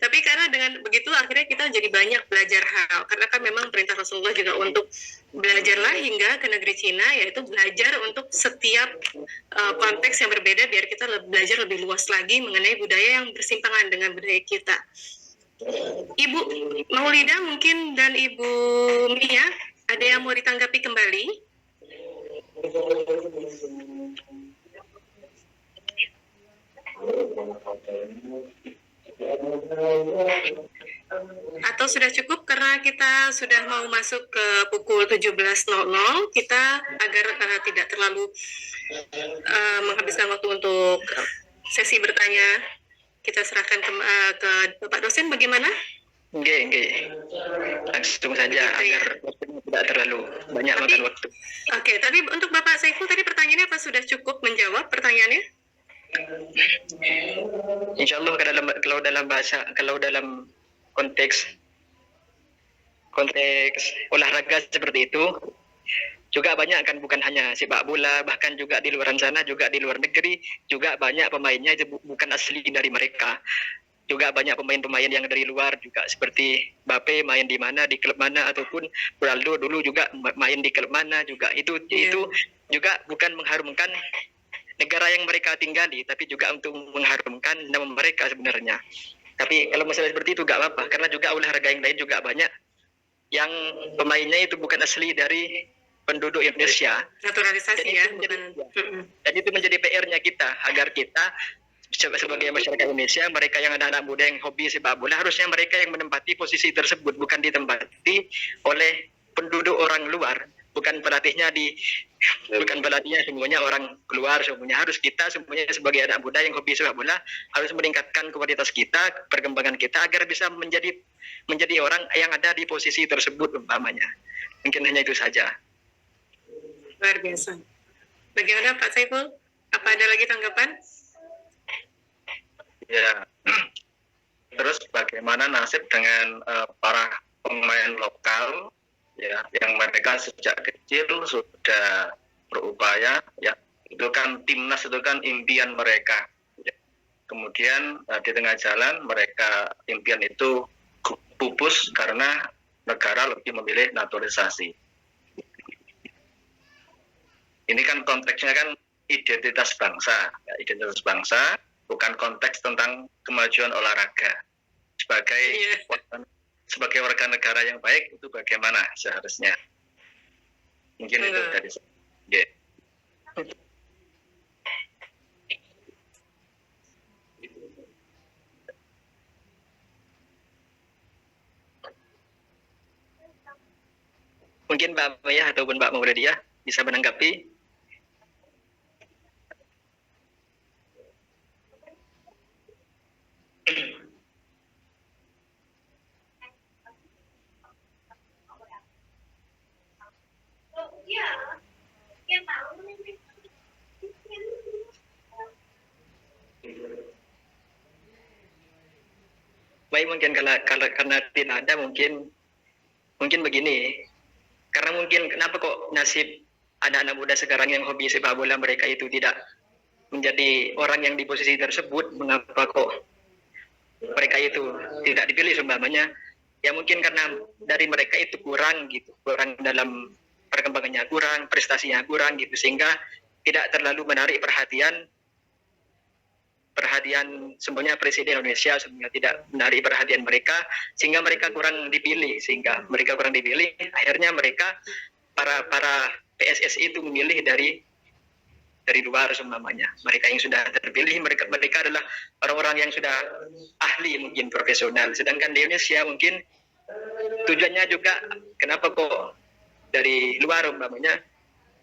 tapi karena dengan begitu akhirnya kita jadi banyak belajar hal, karena kan memang perintah Rasulullah juga untuk belajarlah hingga ke negeri Cina, yaitu belajar untuk setiap konteks yang berbeda biar kita belajar lebih luas lagi mengenai budaya yang bersimpangan dengan budaya kita. Ibu Maulida mungkin dan Ibu Mia, ada yang mau ditanggapi kembali? Atau sudah cukup karena kita sudah mau masuk ke pukul 17.00, kita agar tidak terlalu menghabiskan waktu untuk sesi bertanya, kita serahkan ke Bapak dosen. Bagaimana? Enggak. Langsung saja agar waktunya tidak terlalu banyak makan waktu. Oke, tapi untuk Bapak Saiful tadi pertanyaannya apa sudah cukup menjawab pertanyaannya? Insya Allah kalau dalam konteks olahraga seperti itu juga banyak kan, bukan hanya sepak bola, bahkan juga di luar sana, juga di luar negeri juga banyak pemainnya itu bukan asli dari mereka. Juga banyak pemain-pemain yang dari luar juga, seperti Mbappe main di mana, di klub mana, ataupun Ronaldo dulu juga main di klub mana juga. Itu juga bukan mengharumkan negara yang mereka tinggali, tapi juga untuk mengharumkan nama mereka sebenarnya. Tapi kalau masalah seperti itu gak apa-apa, karena juga olahraga yang lain juga banyak yang pemainnya itu bukan asli dari penduduk Indonesia. Naturalisasi ya. Dan itu menjadi PR-nya kita, agar kita sebagai masyarakat Indonesia, mereka yang anak-anak muda yang hobi sepak bola, harusnya mereka yang menempati posisi tersebut, bukan ditempati oleh penduduk orang luar. Bukan pelatihnya semuanya orang keluar, semuanya harus kita semuanya sebagai anak muda yang hobi sepak bola harus meningkatkan kualitas kita, perkembangan kita agar bisa menjadi orang yang ada di posisi tersebut umpamanya. Mungkin hanya itu saja. Luar biasa. Bagaimana Pak Saiful? Apa ada lagi tanggapan? Ya, terus bagaimana nasib dengan para pemain lokal ya, yang mereka sejak kecil sudah berupaya ya Itu kan timnas, itu kan impian mereka. Kemudian di tengah jalan mereka impian itu pupus karena negara lebih memilih naturalisasi. Ini kan konteksnya kan identitas bangsa, ya, identitas bangsa bukan konteks tentang kemajuan olahraga. Sebagai warga negara yang baik itu bagaimana seharusnya? Mungkin itu dari saya. Yeah. Mungkin Mbak Maya ataupun Mbak Maulidiyah bisa menanggapi. Baik, mungkin karena tidak ada mungkin begini. Karena mungkin kenapa kok nasib anak-anak muda sekarang yang hobi sepak bola mereka itu tidak menjadi orang yang di posisi tersebut, mengapa kok mereka itu tidak dipilih seumpamanya? Ya mungkin karena dari mereka itu kurang dalam perkembangannya, kurang prestasinya, kurang gitu, sehingga tidak terlalu menarik perhatian sebenarnya Presiden Indonesia sebenarnya tidak menarik perhatian mereka, sehingga mereka kurang dipilih, akhirnya mereka para PSSI itu memilih dari luar seumpamanya. Mereka yang sudah terpilih, mereka adalah orang-orang yang sudah ahli, mungkin profesional, sedangkan di Indonesia mungkin tujuannya juga kenapa kok dari luar umpamanya,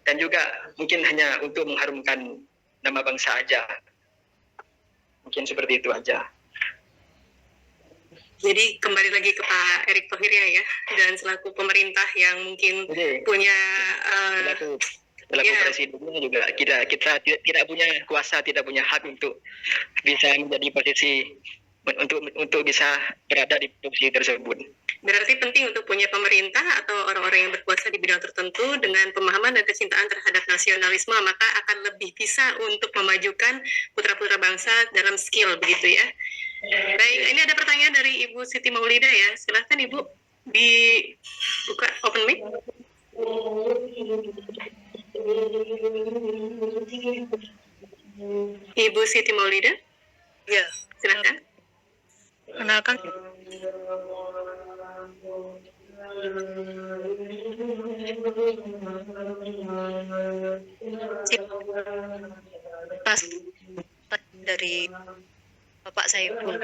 dan juga mungkin hanya untuk mengharumkan nama bangsa aja. Mungkin seperti itu aja. Jadi kembali lagi ke Pak Erick Thohir ya, dan selaku pemerintah yang mungkin punya selaku presidennya juga kita tidak punya kuasa, tidak punya hak untuk bisa menjadi posisi untuk bisa berada di posisi tersebut. Berarti penting untuk punya pemerintah atau orang-orang yang berkuasa di bidang tertentu dengan pemahaman dan kecintaan terhadap nasionalisme, maka akan lebih bisa untuk memajukan putra-putra bangsa dalam skill, begitu ya. Baik, ini ada pertanyaan dari Ibu Siti Maulida ya. Silahkan Ibu dibuka open mic. Ibu Siti Maulida? Ya, silahkan. Kenalkan, tas dari Bapak Saiful.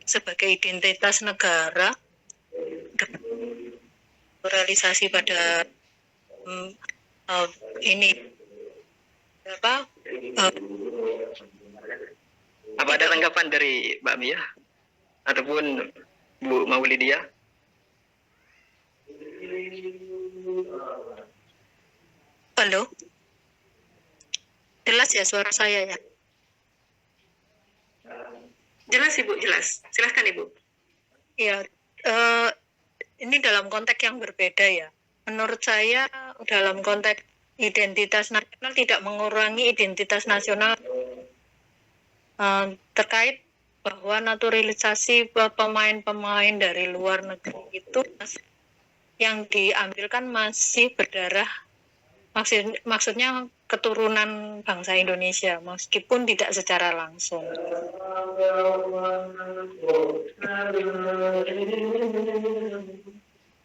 Sebagai identitas negara, realisasi pada ini apa? Apa ada tanggapan dari Mbak Mia ataupun Bu Maulidiyah? Halo, jelas ya suara saya ya? Jelas Ibu, jelas. Silahkan Ibu. Ya, ini dalam konteks yang berbeda ya. Menurut saya dalam konteks identitas nasional tidak mengurangi identitas nasional, terkait bahwa naturalisasi pemain-pemain dari luar negeri itu yang diambilkan masih berdarah, maksudnya keturunan bangsa Indonesia, meskipun tidak secara langsung.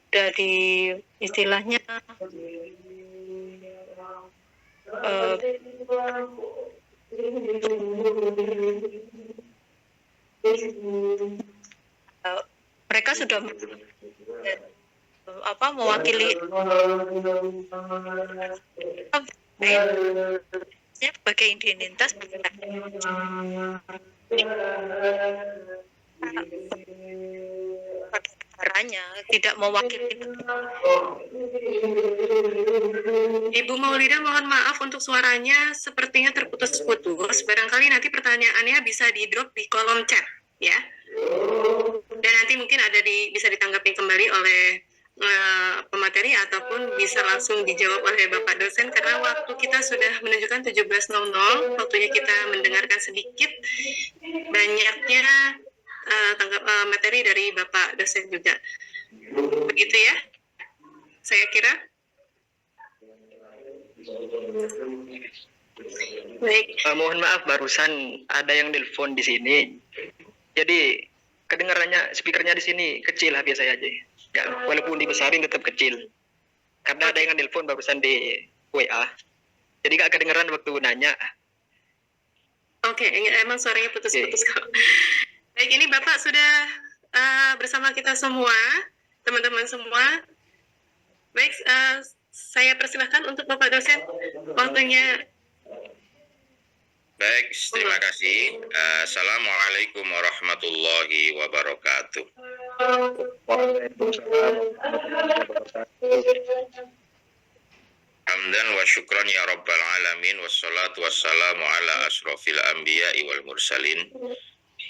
Dari istilahnya mereka sudah mewakili sebagai identitas negaranya, tidak mewakili. Ibu Maulida, mohon maaf untuk suaranya sepertinya terputus-putus. Barangkali nanti pertanyaannya bisa di drop di kolom chat ya. Dan nanti mungkin bisa ditanggapi kembali oleh pemateri ataupun bisa langsung dijawab oleh Bapak dosen karena waktu kita sudah menunjukkan 17.00, waktunya kita mendengarkan sedikit banyaknya materi dari Bapak dosen juga. Begitu ya, saya kira. Baik. Mohon maaf, barusan ada yang nelpon di sini. Jadi kedengarannya speakernya di sini kecil lah biasa aja. Ya, walaupun dibesarin tetap kecil. Karena ada yang nelpon barusan di WA. Jadi gak kedengaran waktu nanya. Oke, emang suaranya putus-putus kok. Baik, ini Bapak sudah bersama kita semua, teman-teman semua. Baik, saya persilahkan untuk Bapak dosen waktunya. Baik, terima kasih. Assalamualaikum warahmatullahi wabarakatuh. Hamdan wa syukran ya rabbal alamin, wassalatu wassalamu ala asrofil anbiya'i wal mursalin,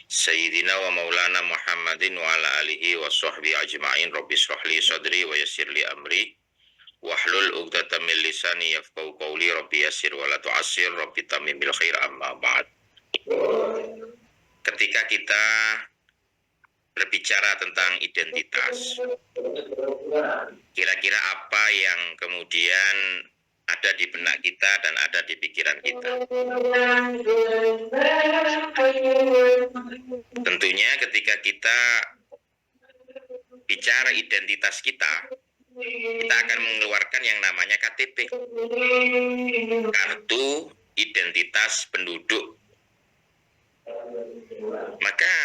Sayyidina wa maulana Muhammadin wa ala alihi wa sahbihi ajma'in. Rabbi shrahli sadri wa yassir li amri wahlul 'uqdatam min lisani yafqahu qawli. Rabbi yassir wa la tu'assir, Rabbi tamim bil khair, amma ba'd. Ketika kita berbicara tentang identitas, kira-kira apa yang kemudian ada di benak kita dan ada di pikiran kita? Tentunya ketika kita bicara identitas kita akan mengeluarkan yang namanya KTP, kartu identitas penduduk. Maka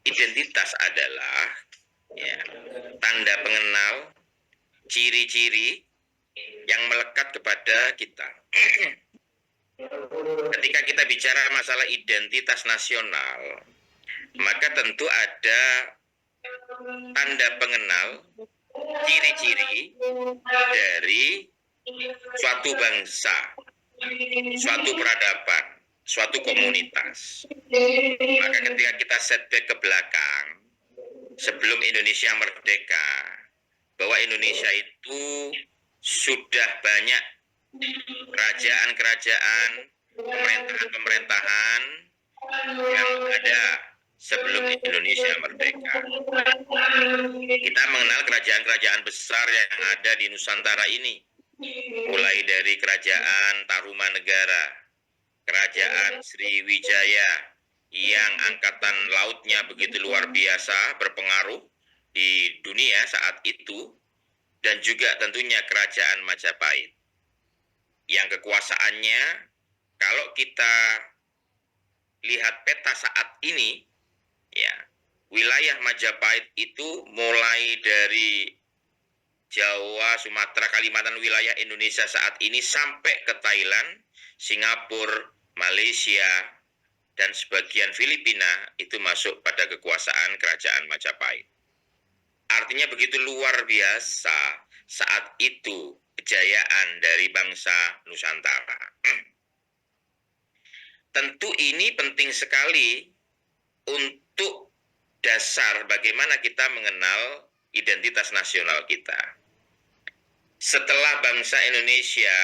identitas adalah tanda pengenal, ciri-ciri yang melekat kepada kita. Ketika kita bicara masalah identitas nasional, maka tentu ada tanda pengenal, ciri-ciri dari suatu bangsa, suatu peradaban, suatu komunitas. Maka ketika kita setback ke belakang, sebelum Indonesia merdeka, bahwa Indonesia itu sudah banyak kerajaan-kerajaan, pemerintahan-pemerintahan yang ada sebelum Indonesia merdeka. Kita mengenal kerajaan-kerajaan besar yang ada di Nusantara ini, mulai dari Kerajaan Tarumanegara, Kerajaan Sriwijaya yang angkatan lautnya begitu luar biasa berpengaruh di dunia saat itu, dan juga tentunya Kerajaan Majapahit yang kekuasaannya, kalau kita lihat peta saat ini, ya, wilayah Majapahit itu mulai dari Jawa, Sumatera, Kalimantan, wilayah Indonesia saat ini sampai ke Thailand, Singapura, Malaysia, dan sebagian Filipina itu masuk pada kekuasaan Kerajaan Majapahit. Artinya begitu luar biasa saat itu kejayaan dari bangsa Nusantara. Tentu ini penting sekali untuk dasar bagaimana kita mengenal identitas nasional kita. Setelah bangsa Indonesia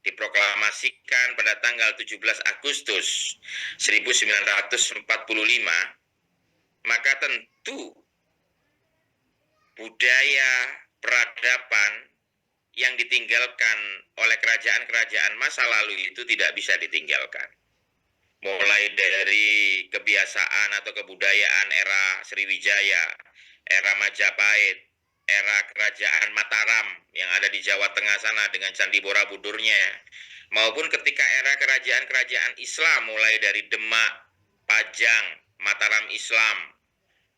diproklamasikan pada tanggal 17 Agustus 1945, maka tentu budaya peradaban yang ditinggalkan oleh kerajaan-kerajaan masa lalu itu tidak bisa ditinggalkan. Mulai dari kebiasaan atau kebudayaan era Sriwijaya, era Majapahit, era Kerajaan Mataram yang ada di Jawa Tengah sana dengan Candi Borobudurnya, maupun ketika era kerajaan-kerajaan Islam mulai dari Demak, Pajang, Mataram Islam,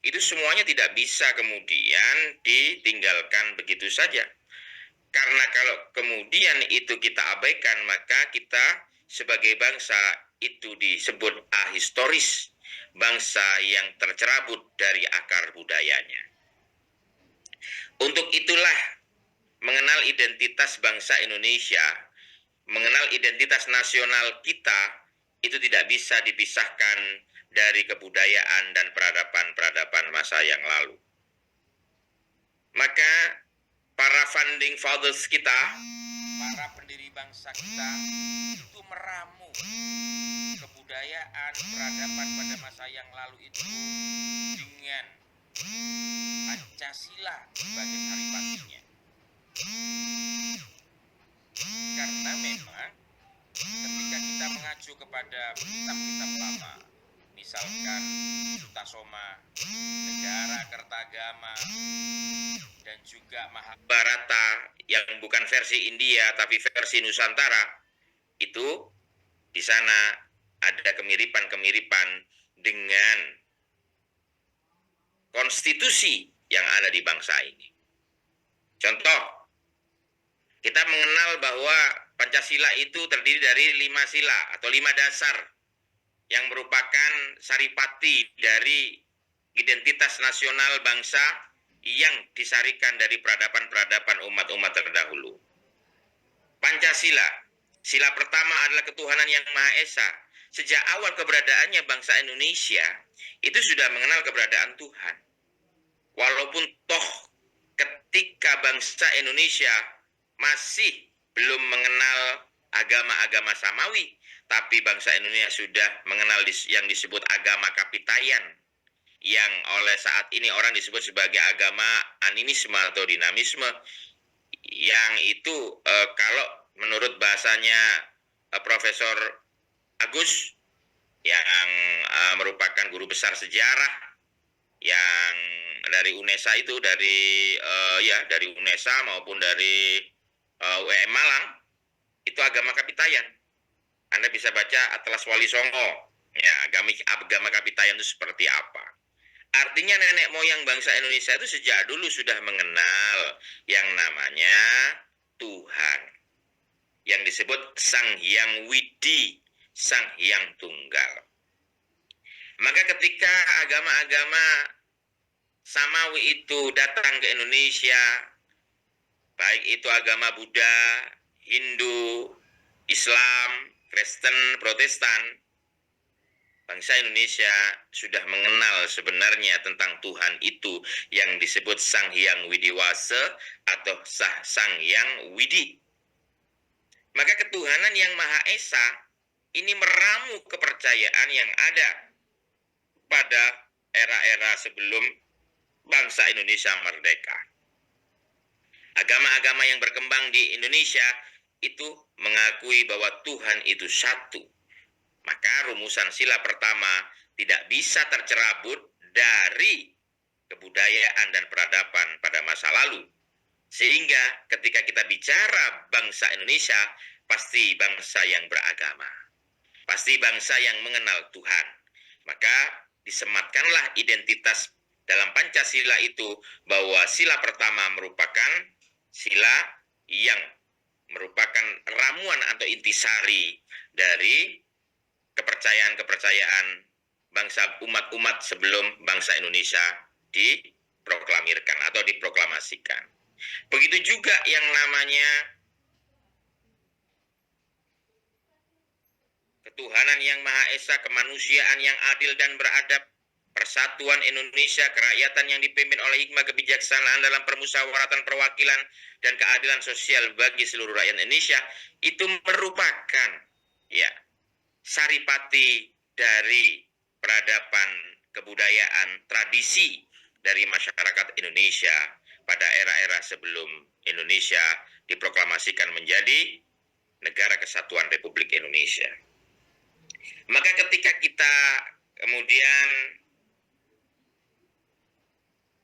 itu semuanya tidak bisa kemudian ditinggalkan begitu saja. Karena kalau kemudian itu kita abaikan, maka kita sebagai bangsa itu disebut ahistoris, bangsa yang tercerabut dari akar budayanya. Untuk itulah mengenal identitas bangsa Indonesia, mengenal identitas nasional kita, itu tidak bisa dipisahkan dari kebudayaan dan peradaban-peradaban masa yang lalu. Maka para founding fathers kita, para pendiri bangsa kita itu meramu kebudayaan, peradaban pada masa yang lalu itu dengan Pancasila sebagai saripatinya. Karena memang ketika kita mengacu kepada kitab-kitab lama, misalkan Sutasoma, Negara Kertagama, dan juga Mahabharata yang bukan versi India tapi versi Nusantara, itu di sana ada kemiripan-kemiripan dengan konstitusi yang ada di bangsa ini. Contoh, kita mengenal bahwa Pancasila itu terdiri dari 5 sila atau 5 dasar yang merupakan saripati dari identitas nasional bangsa yang disarikan dari peradaban-peradaban umat-umat terdahulu. Pancasila, sila pertama adalah ketuhanan yang Maha Esa. Sejak awal keberadaannya bangsa Indonesia, itu sudah mengenal keberadaan Tuhan. Walaupun toh ketika bangsa Indonesia masih belum mengenal agama-agama samawi, tapi bangsa Indonesia sudah mengenal yang disebut agama Kapitayan, yang oleh saat ini orang disebut sebagai agama animisme atau dinamisme, yang itu kalau menurut bahasanya Profesor Agus yang merupakan guru besar sejarah yang dari UNESA itu, dari UNESA maupun dari UM Malang, itu agama Kapitayan. Anda bisa baca Atlas Wali Songo, ya, agama Kapitayan itu seperti apa. Artinya nenek moyang bangsa Indonesia itu sejak dulu sudah mengenal yang namanya Tuhan, yang disebut Sang Hyang Widi, Sang Hyang Tunggal. Maka ketika agama-agama samawi itu datang ke Indonesia, baik itu agama Buddha, Hindu, Islam, Kristen, Protestan, bangsa Indonesia sudah mengenal sebenarnya tentang Tuhan itu yang disebut Sang Hyang Widiwasa atau Sang Hyang Widi. Maka ketuhanan yang Maha Esa ini meramu kepercayaan yang ada pada era-era sebelum bangsa Indonesia merdeka. Agama-agama yang berkembang di Indonesia itu mengakui bahwa Tuhan itu satu. Maka rumusan sila pertama tidak bisa tercerabut dari kebudayaan dan peradaban pada masa lalu. Sehingga ketika kita bicara bangsa Indonesia, pasti bangsa yang beragama. Pasti bangsa yang mengenal Tuhan. Maka disematkanlah identitas dalam Pancasila itu bahwa sila pertama merupakan sila yang merupakan ramuan atau intisari dari kepercayaan-kepercayaan bangsa umat-umat sebelum bangsa Indonesia diproklamirkan atau diproklamasikan. Begitu juga yang namanya ketuhanan yang Maha Esa, kemanusiaan yang adil dan beradab, persatuan Indonesia, kerakyatan yang dipimpin oleh hikmah kebijaksanaan dalam permusyawaratan perwakilan dan keadilan sosial bagi seluruh rakyat Indonesia, itu merupakan saripati dari peradaban, kebudayaan, tradisi dari masyarakat Indonesia pada era-era sebelum Indonesia diproklamasikan menjadi Negara Kesatuan Republik Indonesia. Maka ketika kita kemudian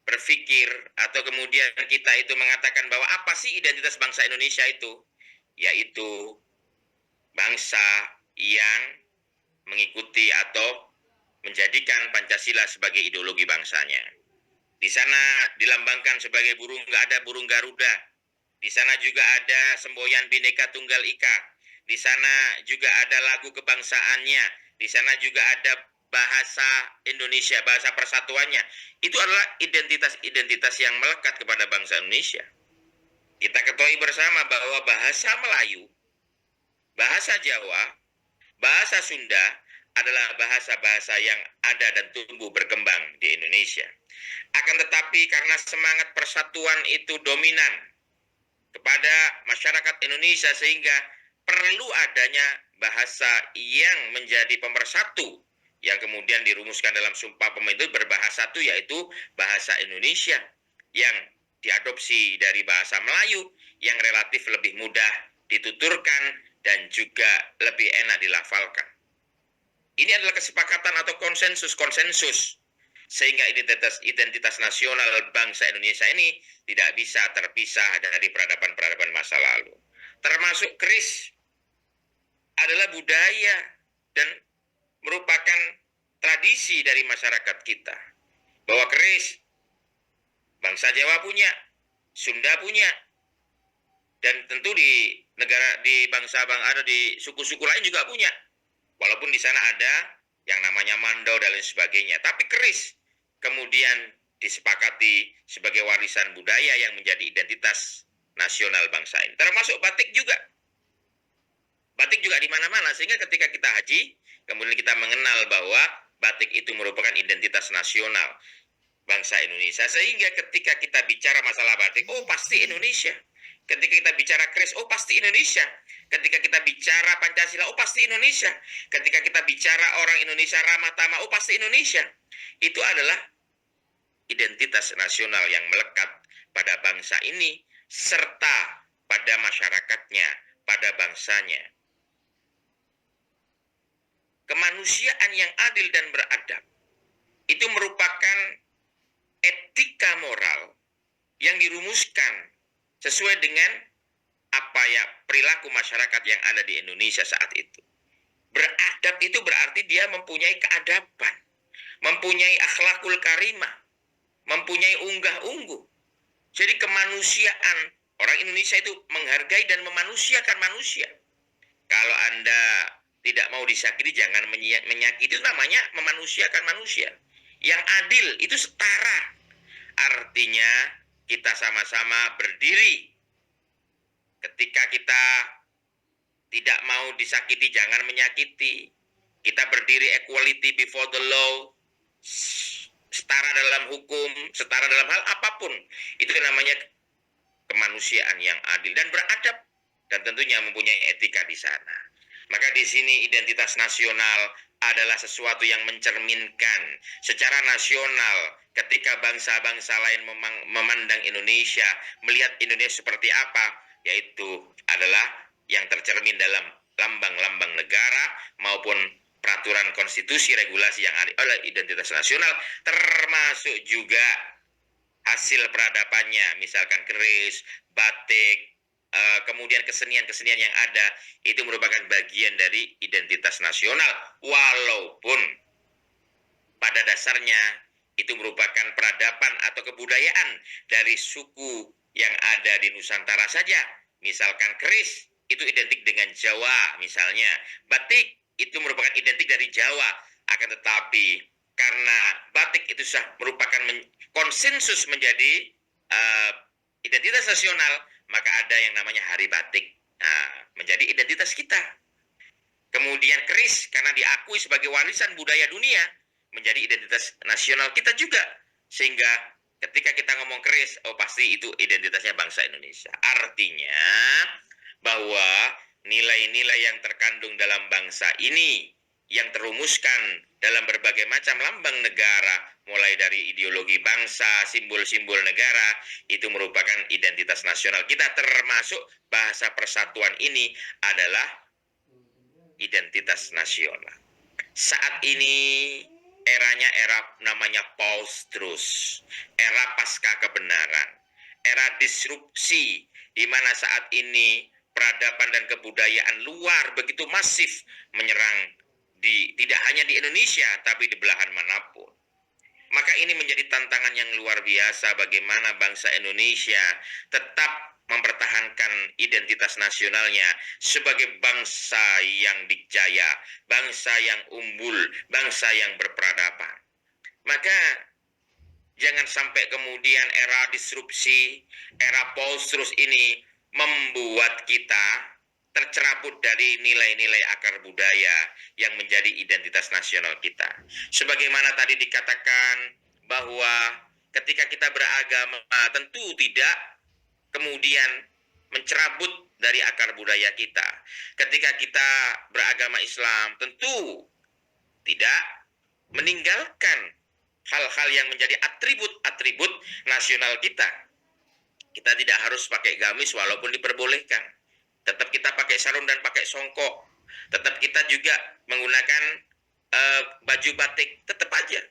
berpikir atau kemudian kita itu mengatakan bahwa apa sih identitas bangsa Indonesia itu? Yaitu bangsa yang mengikuti atau menjadikan Pancasila sebagai ideologi bangsanya. Di sana dilambangkan sebagai burung, nggak ada burung Garuda. Di sana juga ada semboyan Bhinneka Tunggal Ika. Di sana juga ada lagu kebangsaannya. Di sana juga ada bahasa Indonesia, bahasa persatuannya. Itu adalah identitas-identitas yang melekat kepada bangsa Indonesia. Kita ketahui bersama bahwa bahasa Melayu, bahasa Jawa, bahasa Sunda adalah bahasa-bahasa yang ada dan tumbuh berkembang di Indonesia. Akan tetapi karena semangat persatuan itu dominan kepada masyarakat Indonesia sehingga perlu adanya bahasa yang menjadi pemersatu yang kemudian dirumuskan dalam Sumpah Pemuda berbahasa satu, yaitu bahasa Indonesia yang diadopsi dari bahasa Melayu yang relatif lebih mudah dituturkan dan juga lebih enak dilafalkan. Ini adalah kesepakatan atau konsensus sehingga identitas nasional bangsa Indonesia ini tidak bisa terpisah dari peradaban-peradaban masa lalu. Termasuk keris adalah budaya dan merupakan tradisi dari masyarakat kita. Bahwa keris bangsa Jawa punya, Sunda punya, dan tentu di negara, di ada di suku-suku lain juga punya. Walaupun di sana ada yang namanya mandau dan lain sebagainya. Tapi keris kemudian disepakati sebagai warisan budaya yang menjadi identitas nasional bangsa ini. Termasuk batik juga. Batik juga di mana-mana, sehingga ketika kita haji, kemudian kita mengenal bahwa batik itu merupakan identitas nasional bangsa Indonesia. Sehingga ketika kita bicara masalah batik, oh pasti Indonesia. Ketika kita bicara keris, oh pasti Indonesia. Ketika kita bicara Pancasila, oh pasti Indonesia. Ketika kita bicara orang Indonesia ramah tamah, oh pasti Indonesia. Itu adalah identitas nasional yang melekat pada bangsa ini, serta pada masyarakatnya, pada bangsanya. Kemanusiaan yang adil dan beradab itu merupakan etika moral yang dirumuskan sesuai dengan apa ya perilaku masyarakat yang ada di Indonesia saat itu. Beradab itu berarti dia mempunyai keadaban, mempunyai akhlakul karimah, mempunyai unggah-ungguh. Jadi kemanusiaan, orang Indonesia itu menghargai dan memanusiakan manusia. Kalau Anda tidak mau disakiti, jangan menyakiti, itu namanya memanusiakan manusia. Yang adil itu setara. Artinya kita sama-sama berdiri. Ketika kita tidak mau disakiti, jangan menyakiti. Kita berdiri equality before the law, setara dalam hukum, setara dalam hal apapun. Itu namanya kemanusiaan yang adil dan beradab, dan tentunya mempunyai etika di sana. Maka di sini identitas nasional adalah sesuatu yang mencerminkan secara nasional ketika bangsa-bangsa lain memandang Indonesia, melihat Indonesia seperti apa, yaitu adalah yang tercermin dalam lambang-lambang negara maupun peraturan konstitusi regulasi yang ada oleh identitas nasional, termasuk juga hasil peradabannya, misalkan keris, batik, kemudian kesenian-kesenian yang ada, itu merupakan bagian dari identitas nasional, walaupun pada dasarnya itu merupakan peradaban atau kebudayaan dari suku yang ada di Nusantara saja. Misalkan keris itu identik dengan Jawa misalnya, batik itu merupakan identik dari Jawa. Akan tetapi karena batik itu sudah merupakan konsensus menjadi identitas nasional, maka ada yang namanya Hari Batik. Nah, menjadi identitas kita. Kemudian keris karena diakui sebagai warisan budaya dunia, menjadi identitas nasional kita juga. Sehingga ketika kita ngomong keris, oh pasti itu identitasnya bangsa Indonesia. Artinya bahwa nilai-nilai yang terkandung dalam bangsa ini, yang terumuskan dalam berbagai macam lambang negara, mulai dari ideologi bangsa, simbol-simbol negara, itu merupakan identitas nasional kita, termasuk bahasa persatuan ini adalah identitas nasional. Saat ini eranya era namanya post-truth, era pasca kebenaran, era disrupsi, di mana saat ini peradaban dan kebudayaan luar begitu masif menyerang tidak hanya di Indonesia, tapi di belahan manapun. Maka ini menjadi tantangan yang luar biasa bagaimana bangsa Indonesia tetap mempertahankan identitas nasionalnya sebagai bangsa yang dikjaya, bangsa yang unggul, bangsa yang berperadaban. Maka jangan sampai kemudian era disrupsi, era post-truth ini membuat kita tercerabut dari nilai-nilai akar budaya yang menjadi identitas nasional kita. Sebagaimana tadi dikatakan bahwa ketika kita beragama tentu tidak kemudian mencerabut dari akar budaya kita. Ketika kita beragama Islam tentu tidak meninggalkan hal-hal yang menjadi atribut-atribut nasional kita. Kita tidak harus pakai gamis walaupun diperbolehkan. Tetap kita pakai sarung dan pakai songkok. Tetap kita juga menggunakan baju batik. Tetap aja.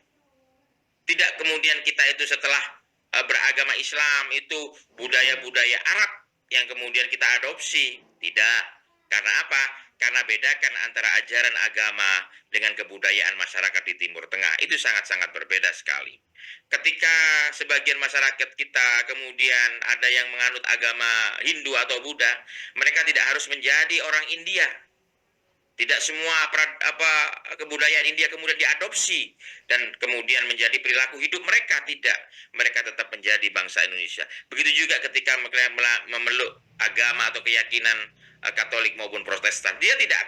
Tidak kemudian kita itu setelah beragama Islam itu budaya-budaya Arab yang kemudian kita adopsi. Tidak. Karena apa? Karena bedakan antara ajaran agama dengan kebudayaan masyarakat di Timur Tengah. Itu sangat-sangat berbeda sekali. Ketika sebagian masyarakat kita kemudian ada yang menganut agama Hindu atau Buddha, mereka tidak harus menjadi orang India. Tidak semua kebudayaan India kemudian diadopsi dan kemudian menjadi perilaku hidup mereka. Tidak. Mereka tetap menjadi bangsa Indonesia. Begitu juga ketika mereka memeluk agama atau keyakinan Katolik maupun Protestan. Dia tidak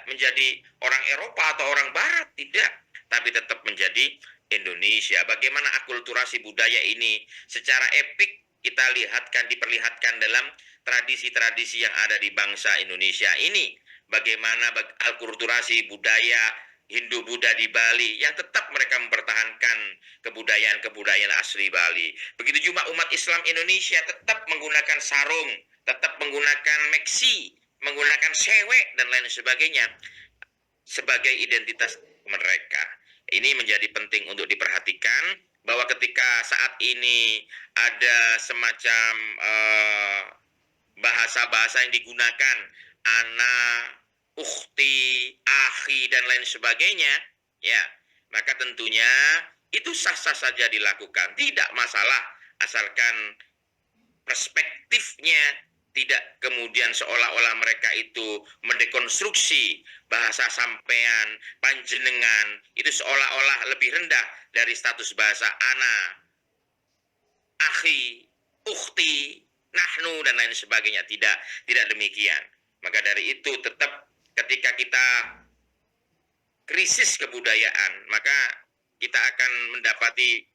menjadi orang Eropa atau orang Barat. Tidak. Tapi tetap menjadi Indonesia. Bagaimana akulturasi budaya ini secara epik kita diperlihatkan dalam tradisi-tradisi yang ada di bangsa Indonesia ini. Bagaimana akulturasi budaya Hindu-Buddha di Bali yang tetap mereka mempertahankan kebudayaan-kebudayaan asli Bali. Begitu juga umat Islam Indonesia tetap menggunakan sarung, tetap menggunakan meksi, menggunakan sewek dan lain sebagainya sebagai identitas mereka. Ini menjadi penting untuk diperhatikan bahwa ketika saat ini ada semacam bahasa-bahasa yang digunakan anak, ukhti, akhi dan lain sebagainya, ya, maka tentunya itu sah-sah saja dilakukan, tidak masalah asalkan perspektifnya tidak kemudian seolah-olah mereka itu mendekonstruksi bahasa sampean, panjenengan, itu seolah-olah lebih rendah dari status bahasa ana, akhi, ukhti, nahnu dan lain sebagainya. Tidak demikian. Maka dari itu tetap ketika kita krisis kebudayaan, maka kita akan mendapati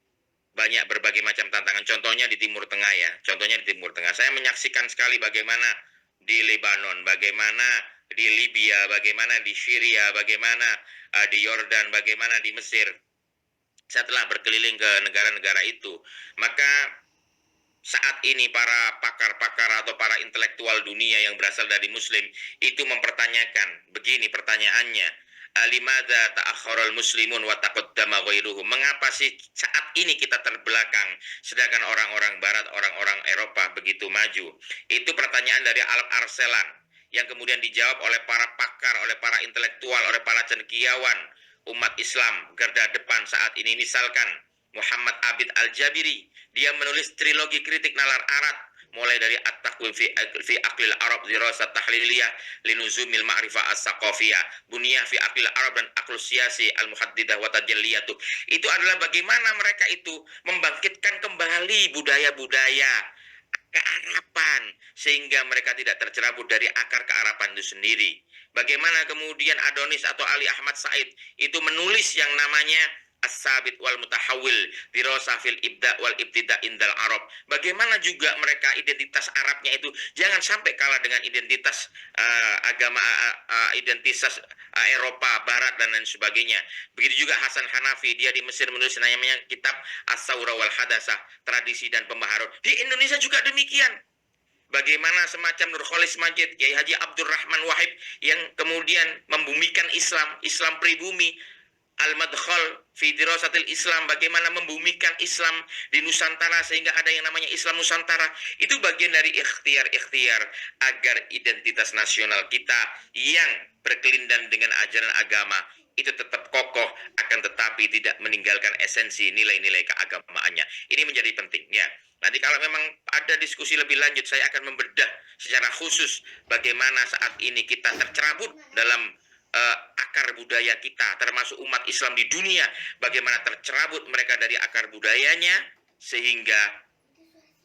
banyak berbagai macam tantangan. Contohnya di Timur Tengah ya. Contohnya di Timur Tengah. Saya menyaksikan sekali bagaimana di Lebanon, bagaimana di Libya, bagaimana di Syria, bagaimana di Yordan, bagaimana di Mesir. Setelah berkeliling ke negara-negara itu, maka saat ini para pakar-pakar atau para intelektual dunia yang berasal dari Muslim itu mempertanyakan, begini pertanyaannya, limadza ta'akhkharal muslimun wa taqaddama ghairuhum. Mengapa sih saat ini kita terbelakang sedangkan orang-orang barat, orang-orang Eropa begitu maju? Itu pertanyaan dari Alp Arslan yang kemudian dijawab oleh para pakar, oleh para intelektual, oleh para cendekiawan umat Islam garda depan saat ini. Misalkan Muhammad Abid Al-Jabiri, dia menulis trilogi kritik nalar Arab mulai dari At-Taqwim fi Aqlil Arab dirasat tahliliyah linuzumil ma'rifah as-saqafiyah, Buniyah fi Aqlil Arab dan Aqlus Siyasi al-Muhaddidah wa Tajalliyatu. Itu adalah bagaimana mereka itu membangkitkan kembali budaya-budaya kearapan sehingga mereka tidak tercerabut dari akar kearapan itu sendiri. Bagaimana kemudian Adonis atau Ali Ahmad Said itu menulis yang namanya As-Sabit wal Mutahawil dirasa fil ibda wal ibtida indal Arab. Bagaimana juga mereka identitas Arabnya itu jangan sampai kalah dengan identitas agama identitas Eropa Barat dan lain sebagainya. Begitu juga Hasan Hanafi, dia di Mesir menulis namanya kitab As-Saura wal Hadasah, tradisi dan pembaharuan. Di Indonesia juga demikian. Bagaimana semacam Nurholis Majid, Kiai Haji Abdurrahman Wahid yang kemudian membumikan Islam pribumi, Al-Madkhal fi Dirasatil Islam, bagaimana membumikan Islam di Nusantara sehingga ada yang namanya Islam Nusantara. Itu bagian dari ikhtiar-ikhtiar agar identitas nasional kita yang berkelindan dengan ajaran agama itu tetap kokoh, akan tetapi tidak meninggalkan esensi nilai-nilai keagamaannya. Ini menjadi penting ya. Nanti kalau memang ada diskusi lebih lanjut, saya akan membedah secara khusus bagaimana saat ini kita tercerabut dalam akar budaya kita, termasuk umat Islam di dunia, bagaimana tercerabut mereka dari akar budayanya sehingga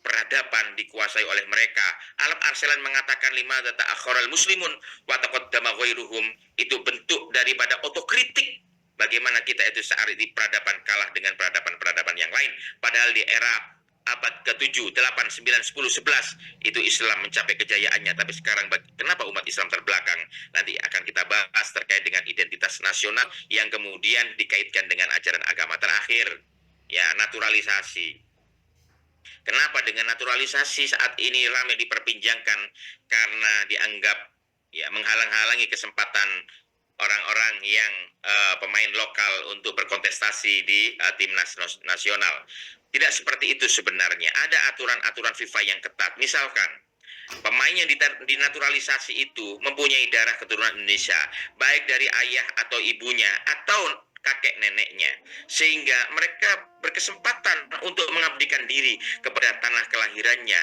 peradaban dikuasai oleh mereka. Alam Arsalan mengatakan limadza ta'akhkharal muslimun wa taqaddama ghairuhum, itu bentuk daripada otokritik bagaimana kita itu saat di peradaban kalah dengan peradaban-peradaban yang lain, padahal di era abad ke-7, 8, 9, 10, 11 itu Islam mencapai kejayaannya. Tapi sekarang kenapa umat Islam terbelakang? Nanti akan kita bahas terkait dengan identitas nasional yang kemudian dikaitkan dengan ajaran agama. Terakhir, ya, naturalisasi. Kenapa dengan naturalisasi saat ini ramai diperbincangkan? Karena dianggap ya menghalang-halangi kesempatan orang-orang yang pemain lokal untuk berkontestasi di timnas nasional. Tidak seperti itu sebenarnya. Ada aturan-aturan FIFA yang ketat. Misalkan pemain yang dinaturalisasi itu mempunyai darah keturunan Indonesia, baik dari ayah atau ibunya atau kakek neneknya, sehingga mereka berkesempatan untuk mengabdikan diri kepada tanah kelahirannya.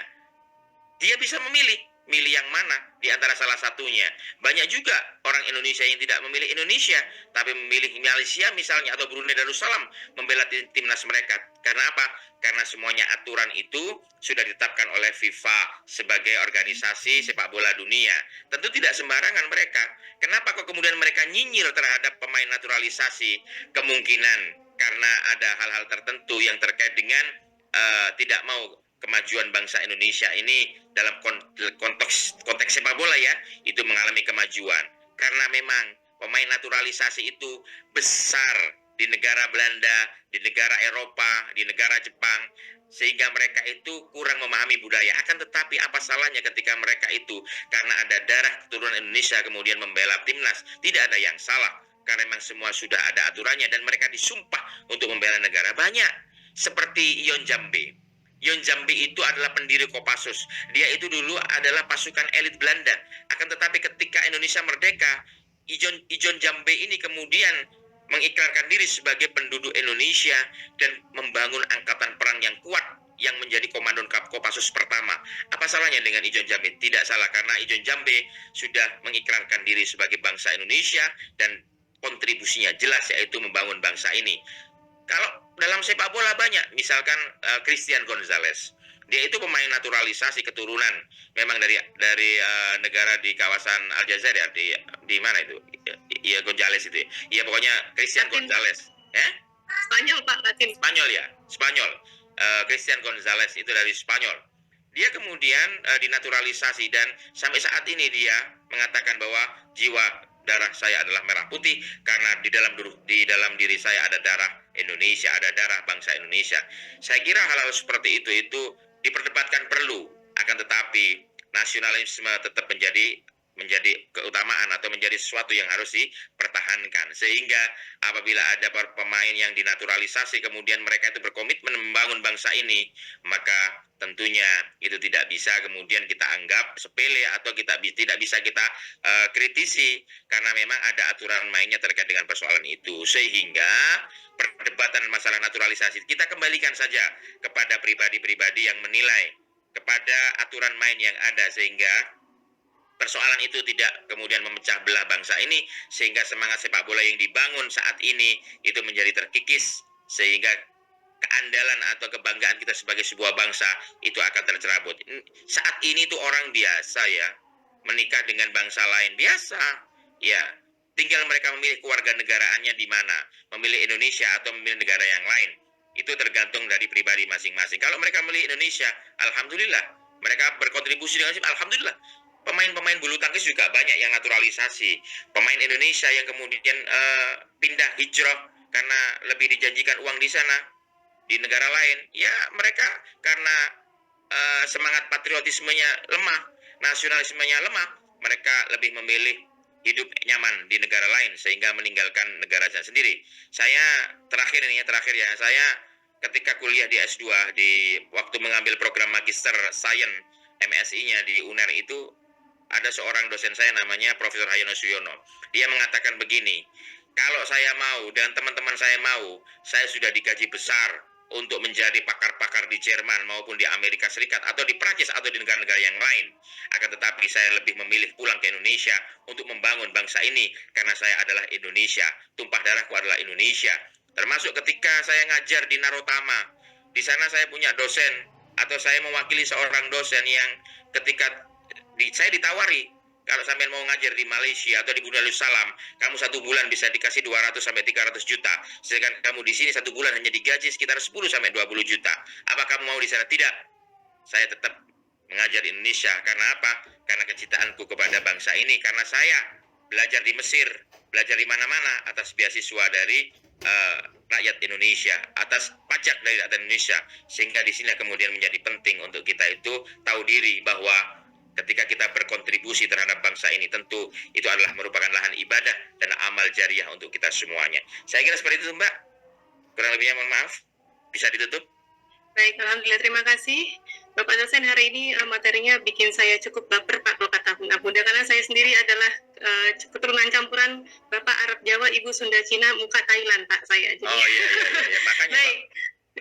Dia bisa memilih yang mana di antara salah satunya. Banyak juga orang Indonesia yang tidak memilih Indonesia, tapi memilih Malaysia misalnya atau Brunei Darussalam membela timnas mereka. Karena apa? Karena semuanya aturan itu sudah ditetapkan oleh FIFA sebagai organisasi sepak bola dunia. Tentu tidak sembarangan mereka. Kenapa kok kemudian mereka nyinyir terhadap pemain naturalisasi? Kemungkinan karena ada hal-hal tertentu yang terkait dengan tidak mau kemajuan bangsa Indonesia ini dalam konteks sepak bola ya, itu mengalami kemajuan. Karena memang pemain naturalisasi itu besar di negara Belanda, di negara Eropa, di negara Jepang, sehingga mereka itu kurang memahami budaya. Akan tetapi apa salahnya ketika mereka itu karena ada darah keturunan Indonesia kemudian membela timnas? Tidak ada yang salah, karena memang semua sudah ada aturannya dan mereka disumpah untuk membela negara. Banyak seperti Ion Jambe. Ion Jambe itu adalah pendiri Kopassus. Dia itu dulu adalah pasukan elit Belanda. Akan tetapi ketika Indonesia merdeka, Ion Jambe ini kemudian mengikrarkan diri sebagai penduduk Indonesia dan membangun angkatan perang yang kuat yang menjadi komandan Kopassus pertama. Apa salahnya dengan Ijon Jambe? Tidak salah, karena Ijon Jambe sudah mengikrarkan diri sebagai bangsa Indonesia dan kontribusinya jelas, yaitu membangun bangsa ini. Kalau dalam sepak bola banyak, misalkan Christian Gonzalez, dia itu pemain naturalisasi keturunan, memang dari negara di kawasan Aljazair ya, di mana itu? Iya, Gonzalez itu. Iya, pokoknya Christian Latin. Gonzalez. Spanyol, Pak, Latin. Spanyol ya, Spanyol. Christian Gonzalez itu dari Spanyol. Dia kemudian dinaturalisasi dan sampai saat ini dia mengatakan bahwa jiwa darah saya adalah merah putih karena di dalam diri saya ada darah Indonesia, ada darah bangsa Indonesia. Saya kira hal-hal seperti itu diperdebatkan perlu, akan tetapi nasionalisme tetap menjadi keutamaan atau menjadi sesuatu yang harus dipertahankan. Sehingga apabila ada pemain yang dinaturalisasi kemudian mereka itu berkomitmen membangun bangsa ini, maka tentunya itu tidak bisa kemudian kita anggap sepele atau tidak bisa kita kritisi, karena memang ada aturan mainnya terkait dengan persoalan itu. Sehingga perdebatan masalah naturalisasi kita kembalikan saja kepada pribadi-pribadi yang menilai, kepada aturan main yang ada, sehingga persoalan itu tidak kemudian memecah belah bangsa ini, sehingga semangat sepak bola yang dibangun saat ini itu menjadi terkikis, sehingga keandalan atau kebanggaan kita sebagai sebuah bangsa itu akan tercerabut. Saat ini tuh orang biasa ya, menikah dengan bangsa lain biasa, ya. Tinggal mereka memilih kewarganegaraannya di mana, memilih Indonesia atau memilih negara yang lain. Itu tergantung dari pribadi masing-masing. Kalau mereka memilih Indonesia, alhamdulillah, mereka berkontribusi dengan alhamdulillah. Pemain-pemain bulu tangkis juga banyak yang naturalisasi. Pemain Indonesia yang kemudian pindah hijrah karena lebih dijanjikan uang di sana, di negara lain. Ya mereka karena semangat patriotismenya lemah, nasionalismenya lemah, mereka lebih memilih hidup nyaman di negara lain sehingga meninggalkan negaranya sendiri. Saya terakhir ya, saya ketika kuliah di S2 di waktu mengambil program Magister Science MSI-nya di UNER itu, ada seorang dosen saya namanya Profesor Hayono Suyono. Dia mengatakan begini, kalau saya mau dan teman-teman saya mau, saya sudah digaji besar untuk menjadi pakar-pakar di Jerman maupun di Amerika Serikat atau di Prancis atau di negara-negara yang lain. Akan tetapi saya lebih memilih pulang ke Indonesia untuk membangun bangsa ini karena saya adalah Indonesia, tumpah darahku adalah Indonesia. Termasuk ketika saya ngajar di Narotama, di sana saya punya dosen atau saya mewakili seorang dosen yang ketika saya ditawari, kalau sampai mau ngajar di Malaysia atau di Brunei Darussalam, kamu 1 bulan bisa dikasih 200 sampai 300 juta. Sedangkan kamu di sini 1 bulan hanya digaji sekitar 10 sampai 20 juta. Apa kamu mau di sana? Tidak. Saya tetap mengajar di Indonesia. Karena apa? Karena kecintaanku kepada bangsa ini. Karena saya belajar di Mesir, belajar di mana-mana atas beasiswa dari rakyat Indonesia, atas pajak dari rakyat Indonesia. Sehingga di sini kemudian menjadi penting untuk kita itu tahu diri bahwa ketika kita berkontribusi terhadap bangsa ini, tentu itu adalah merupakan lahan ibadah dan amal jariah untuk kita semuanya. Saya kira seperti itu, Mbak. Kurang lebihnya mohon maaf. Bisa ditutup? Baik, alhamdulillah, terima kasih. Bapak dosen, hari ini materinya bikin saya cukup baper, Pak, kalau kata Bunda, karena saya sendiri adalah keturunan campuran Bapak Arab Jawa, Ibu Sunda Cina, muka Thailand, Pak, saya. Jadi, oh iya. Makanya baik.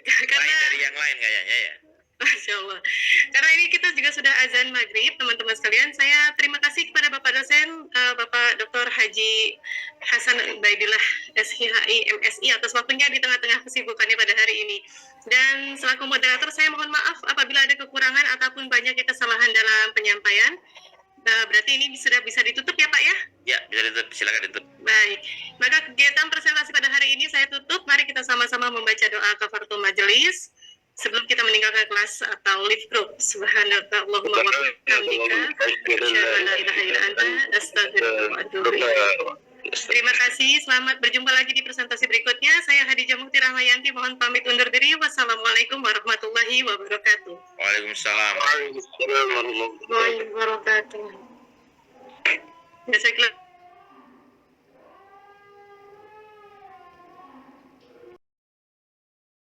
Pak, lain dari yang lain kayaknya ya. Masya Allah. Karena ini kita juga sudah azan maghrib, teman-teman sekalian. Saya terima kasih kepada Bapak dosen, Bapak Dr. Haji Hasan Ubaidillah, SHI, MSI, atas waktunya di tengah-tengah kesibukannya pada hari ini. Dan selaku moderator, saya mohon maaf apabila ada kekurangan ataupun banyaknya kesalahan dalam penyampaian. Berarti ini sudah bisa ditutup ya, Pak ya? Ya, bisa ditutup. Silakan ditutup. Baik. Maka kegiatan presentasi pada hari ini saya tutup. Mari kita sama-sama membaca doa kafaratul majelis sebelum kita meninggalkan kelas atau live group. Subhanallahumma wa bihamdika, asyhadu an la ilaha illa anta, astaghfiruka wa atubu ilaik. Terima kasih. Selamat berjumpa lagi di presentasi berikutnya. Saya Hadijah Muhti Rahmayanti, mohon pamit undur diri. Wassalamualaikum warahmatullahi wabarakatuh. Waalaikumsalam. Warahmatullahi wabarakatuh.